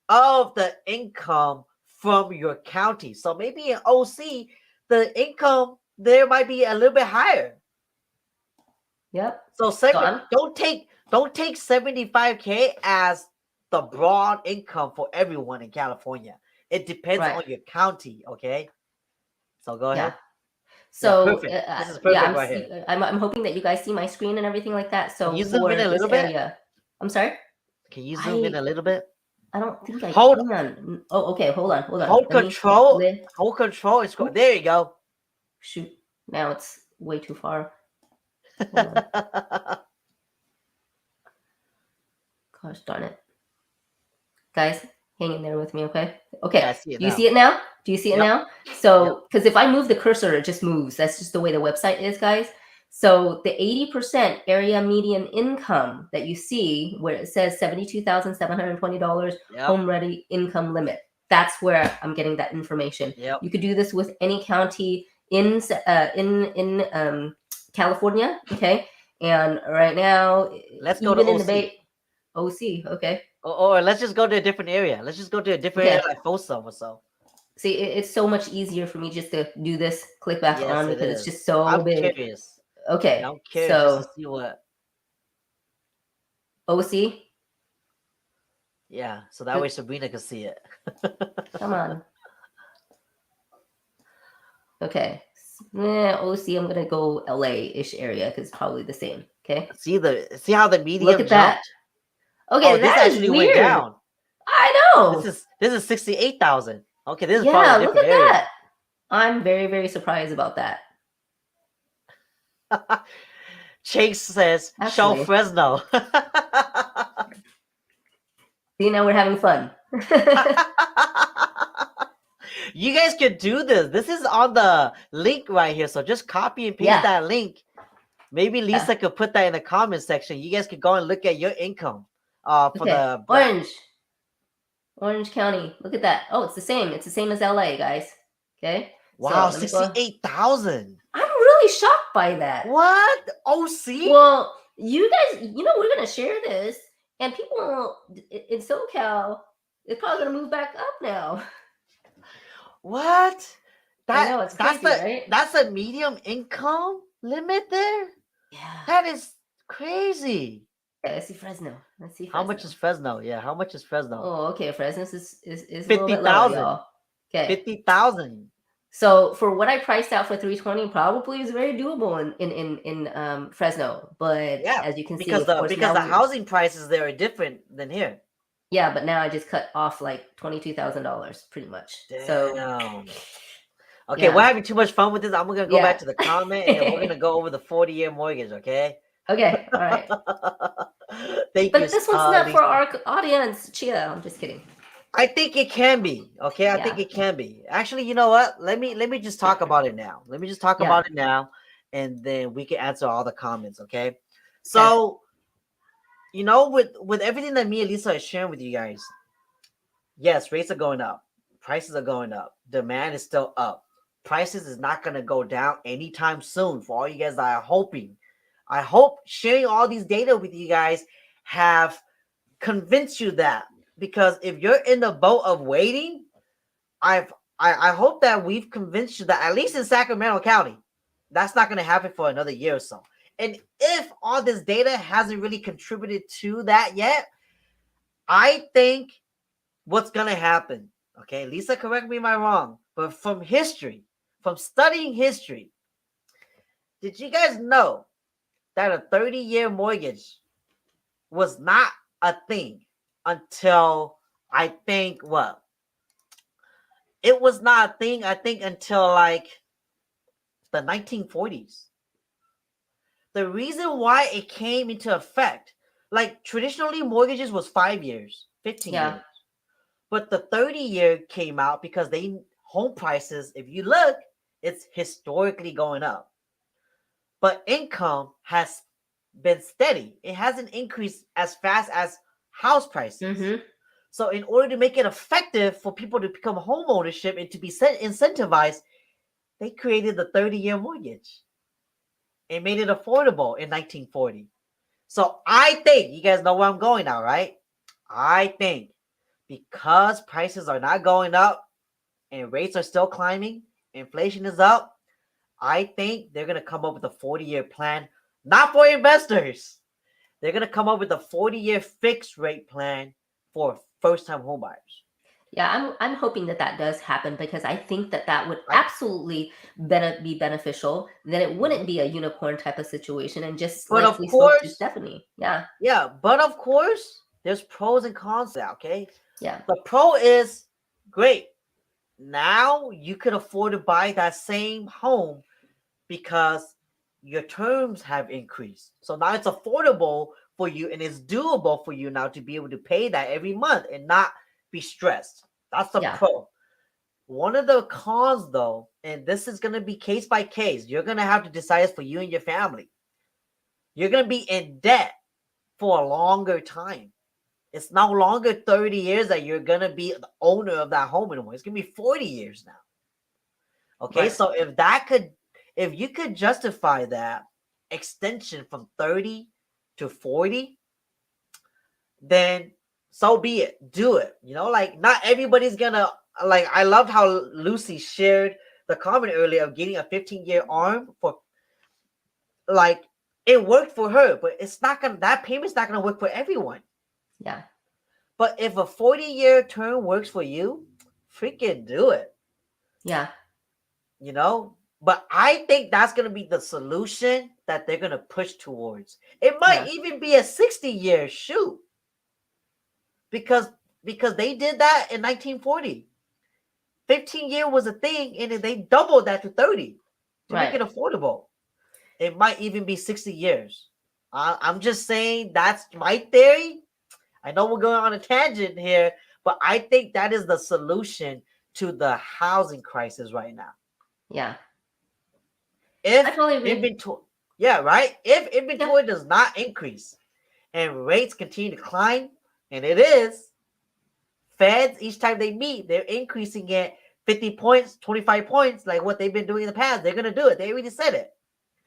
of the income from your county. So maybe in OC, the income there might be a little bit higher. Yep. So don't take 75K as the broad income for everyone in California. It depends on your county, okay? So go ahead. So perfect. This is yeah, perfect right here. I'm hoping that you guys see my screen and everything like that. So Can you zoom for in a this little bit? area, I'm sorry. Can you zoom in a little bit? I don't think I Hold can. Oh, okay. Hold on. Hold control. Hold control. There you go. Shoot. Now it's way too far. Gosh darn it. Guys, hang in there with me, okay? Okay. Yeah, I see it Do you now. see it now? Do you see it now? So, because if I move the cursor, it just moves. That's just the way the website is, guys. So the 80% area median income that you see where it says $72,720 home ready income limit. That's where I'm getting that information. You could do this with any county in California, okay? And right now, let's go to even in OC. the Bay, OC, okay. Or let's just go to a different area. Let's just go to a different area like Folsom or so. See, it's so much easier for me just to do this, click back on because it's just so I'm big. Curious. Okay. I'm curious just to see what. OC? Yeah, so that way Sabrina can see it. Come on. Okay. OC, I'm gonna go LA-ish area because it's probably the same. Okay. See how the medium Look at that. Okay, this actually went down. I know. This is 68,000. Okay, this is probably a different area. That. I'm very, very surprised about that. Chase says, show Fresno. See, now we're having fun. You guys could do this. This is on the link right here. So just copy and paste that link. Maybe Lisa could put that in the comment section. You guys could go and look at your income for the Orange County. Look at that. Oh, it's the same. It's the same as LA, guys. Okay. Wow, 68,000. I'm really shocked by that. What? OC? Well, you guys, we're gonna share this, and people in SoCal, they're probably gonna move back up now. What? I know, it's crazy, right? That's a medium income limit there? Yeah. That is crazy. Okay, let's see Fresno. How much is Fresno? Yeah, how much is Fresno? Oh, okay. Fresno is 50,000. Okay. 50,000. So for what I priced out for 320, probably is very doable in Fresno. But as you can see, because the housing prices there are different than here. Yeah, but now I just cut off like $22,000 pretty much. Damn. So okay, we're having too much fun with this. I'm gonna go back to the comment and we're gonna go over the 40-year mortgage, okay? Okay, all right. Thank you. But this one's not for our audience, Chia. I'm just kidding. I think it can be. Okay, I think it can be. Actually, you know what? Let me just talk about it now. Let me just talk about it now, and then we can answer all the comments. Okay. So, with everything that me and Lisa are sharing with you guys, yes, rates are going up, prices are going up, demand is still up. prices is not going to go down anytime soon for all you guys that are hoping. I hope sharing all these data with you guys have convinced you that, because if you're in the boat of waiting, I hope that we've convinced you that at least in Sacramento County, that's not going to happen for another year or so. And if all this data hasn't really contributed to that yet, I think what's going to happen, okay, Lisa, correct me if I'm wrong, but from history, from studying history, did you guys know that a 30-year mortgage was not a thing until, I think, what? It was not a thing, I think, until like the 1940s. The reason why it came into effect, like traditionally mortgages was 5 years, 15 years. But the 30-year came out because home prices, if you look, it's historically going up. But income has been steady. It hasn't increased as fast as house prices. Mm-hmm. So in order to make it effective for people to become home ownership and to be incentivized, they created the 30-year mortgage. It made it affordable in 1940. So I think, you guys know where I'm going now, right? I think because prices are not going up and rates are still climbing, inflation is up, I think they're going to come up with a 40-year plan, not for investors. They're going to come up with a 40-year fixed rate plan for first-time homebuyers. Yeah, I'm hoping that does happen, because I think that would absolutely be beneficial. Then it wouldn't be a unicorn type of situation, and just But like of we spoke to course, Stephanie. Yeah. yeah, but of course, there's pros and cons to that, okay? Yeah. The pro is great. Now you can afford to buy that same home because your terms have increased. So now it's affordable for you and it's doable for you now to be able to pay that every month and not be stressed. That's the pro. One of the cons, though, and this is going to be case by case, you're going to have to decide for you and your family. You're going to be in debt for a longer time. It's no longer 30 years that you're going to be the owner of that home anymore. It's going to be 40 years now. Okay, Right. so if you could justify that extension from 30 to 40, then so be it. Do it. Like not everybody's gonna, like, I loved how Lucy shared the comment earlier of getting a 15-year arm for, like, it worked for her, but that payment's not gonna work for everyone. Yeah. But if a 40-year term works for you, freaking do it. Yeah. But I think that's going to be the solution that they're going to push towards. It might even be a 60-year shoot because they did that in 1940. 15-year was a thing, and they doubled that to 30 to make it affordable. It might even be 60 years. I'm just saying that's my theory. I know we're going on a tangent here, but I think that is the solution to the housing crisis right now. Yeah. If I totally agree. inventory, if inventory does not increase and rates continue to climb, and it is, Feds, each time they meet, they're increasing it 50 points, 25 points, like what they've been doing in the past. They're going to do it. They already said it.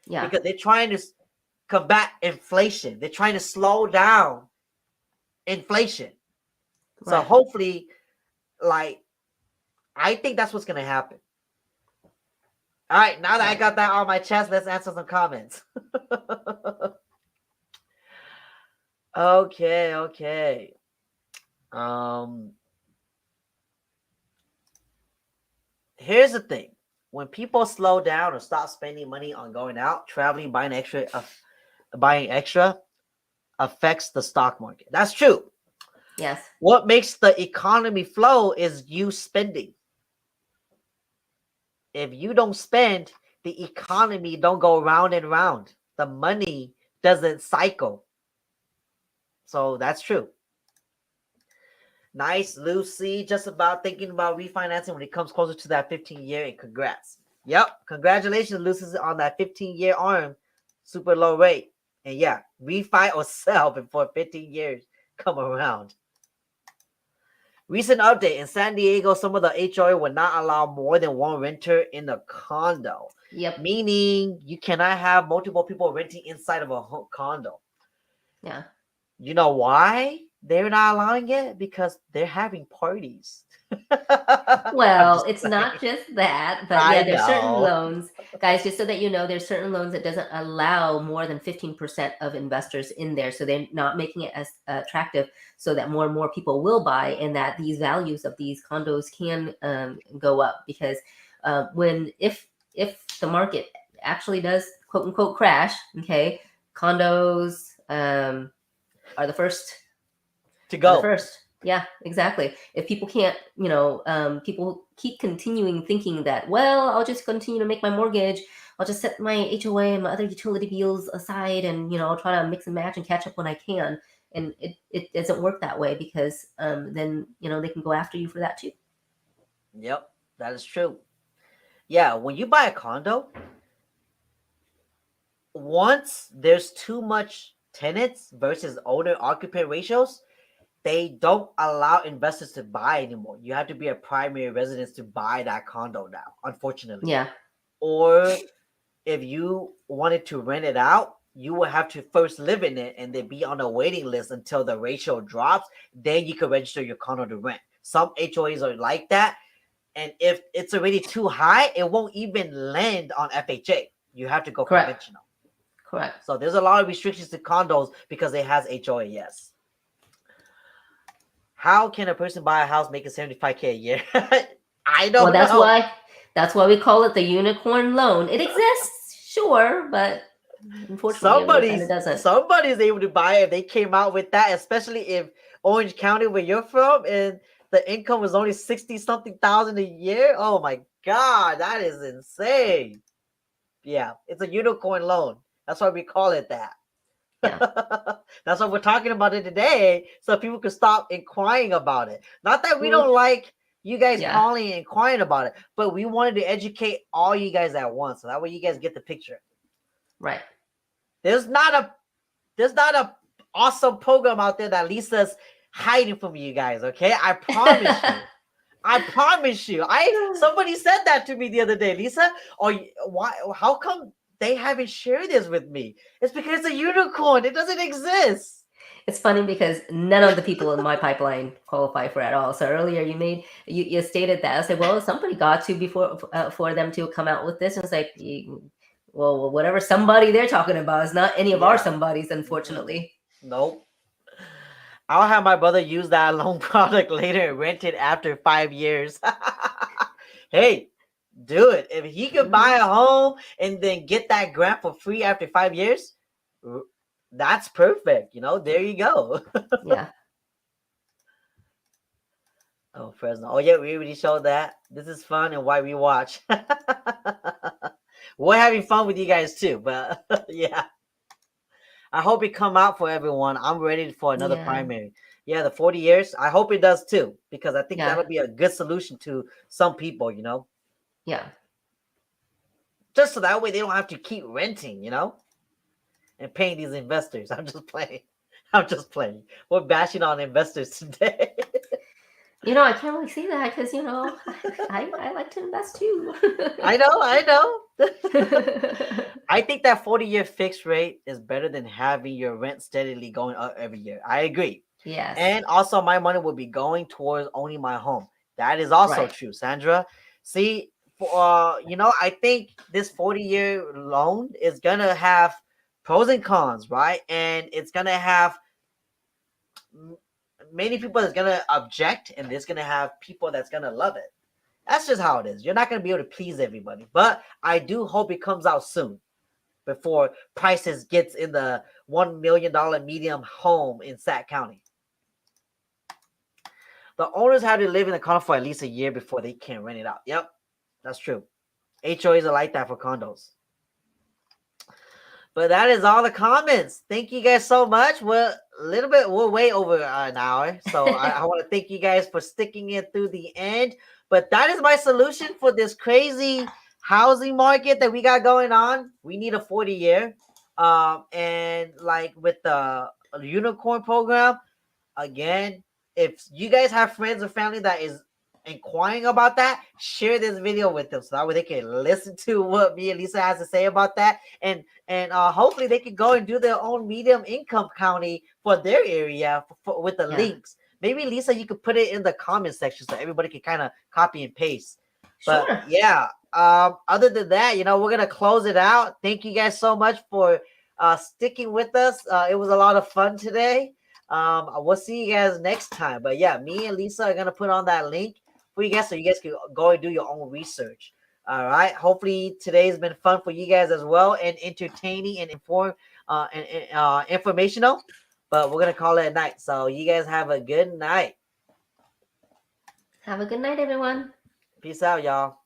Yeah. Because they're trying to combat inflation. They're trying to slow down inflation. So hopefully, like, I think that's what's going to happen. All right, now that I got that on my chest, let's answer some comments. Okay. Here's the thing. When people slow down or stop spending money on going out, traveling, buying extra affects the stock market. That's true. Yes. What makes the economy flow is you spending. If you don't spend, the economy don't go round and round. The money doesn't cycle. So that's true. Nice, Lucy. Just about thinking about refinancing when it comes closer to that 15-year, and congrats. Yep. Congratulations, Lucy, on that 15-year arm. Super low rate. And yeah, refi or sell before 15 years come around. Recent update in San Diego, some of the HOA will not allow more than one renter in a condo, Yep. meaning you cannot have multiple people renting inside of a condo. Yeah. You know why they're not allowing it? Because they're having parties. I'm Well, just it's not saying. just that, but yeah, I there's certain know. loans, guys, just so that you know, there's certain loans that doesn't allow more than 15% of investors in there. So they're not making it as attractive so that more and more people will buy and that these values of these condos can go up because when if the market actually does quote unquote crash, okay, condos are the first To are the go. first. Yeah, exactly. If people can't, people keep continuing thinking that, well, I'll just continue to make my mortgage. I'll just set my HOA and my other utility bills aside and, I'll try to mix and match and catch up when I can. And it doesn't work that way because then, they can go after you for that too. Yep, that is true. Yeah, when you buy a condo, once there's too much tenants versus owner occupant ratios, they don't allow investors to buy anymore. You have to be a primary residence to buy that condo now, unfortunately. Yeah, Or if you wanted to rent it out, you will have to first live in it and then be on a waiting list until the ratio drops. Then you can register your condo to rent. Some HOAs are like that. And if it's already too high, it won't even land on FHA. You have to go correct. conventional. Correct. So there's a lot of restrictions to condos because it has HOA, yes. How can a person buy a house making 75K a year? I Well, don't know. that's why we call it the unicorn loan. It exists, sure, but unfortunately, everybody kind of doesn't. Somebody's able to buy it if they came out with that, especially if Orange County, where you're from, and the income was only 60 something thousand a year. Oh my god, that is insane. Yeah, it's a unicorn loan. That's why we call it that. Yeah. That's why we're talking about it today, so people can stop inquiring about it. Not that we Mm, don't like you guys yeah. calling and inquiring about it, but we wanted to educate all you guys at once, so that way you guys get the picture. Right. There's not a awesome program out there that Lisa's hiding from you guys. Okay, I promise you. I promise you. Somebody said that to me the other day, Lisa. Or why? How come they haven't shared this with me? It's because it's a unicorn. It doesn't exist. It's funny because none of the people in my pipeline qualify for it at all. So earlier you stated that. I said, well, somebody got to before for them to come out with this. And it's like, well, whatever somebody they're talking about is not any of our somebodies, unfortunately. Nope. I'll have my brother use that loan product later and rent it after 5 years. Hey, do it. If he could buy a home and then get that grant for free after 5 years, that's perfect. There you go. Yeah. Oh, Fresno. Oh, yeah, we already showed that. This is fun and why we watch. We're having fun with you guys too, but yeah. I hope it come out for everyone. I'm ready for another primary. Yeah, the 40 years. I hope it does too, because I think that'll be a good solution to some people, Yeah. Just so that way they don't have to keep renting, and paying these investors. I'm just playing. We're bashing on investors today. I can't really see that because, I like to invest too. I know. I think that 40-year fixed rate is better than having your rent steadily going up every year. I agree. Yes. And also my money will be going towards owning my home. That is also true, Sandra. See, I think this 40-year loan is going to have pros and cons, right? And it's going to have many people that's going to object, and there's going to have people that's going to love it. That's just how it is. You're not going to be able to please everybody. But I do hope it comes out soon before prices gets in the $1 million medium home in Sac County. The owners have to live in the condo for at least a year before they can rent it out. Yep, that's true. HOAs are like that for condos. But that is all the comments. Thank you guys so much. We're way over an hour. So I want to thank you guys for sticking it through the end. But that is my solution for this crazy housing market that we got going on. We need a 40-year. And like with the unicorn program, again, if you guys have friends or family that is inquiring about that, share this video with them so that way they can listen to what me and Lisa has to say about that, and hopefully they can go and do their own medium income county for their area with the Yeah. links. Maybe Lisa, you could put it in the comment section so everybody can kind of copy and paste. But Sure. yeah, other than that, we're gonna close it out. Thank you guys so much for sticking with us. It was a lot of fun today. We'll see you guys next time. But yeah, me and Lisa are gonna put on that link for you guys so you guys can go and do your own research. All right. Hopefully today's been fun for you guys as well, and entertaining and informational. But we're gonna call it a night. So you guys have a good night. Have a good night, everyone. Peace out, y'all.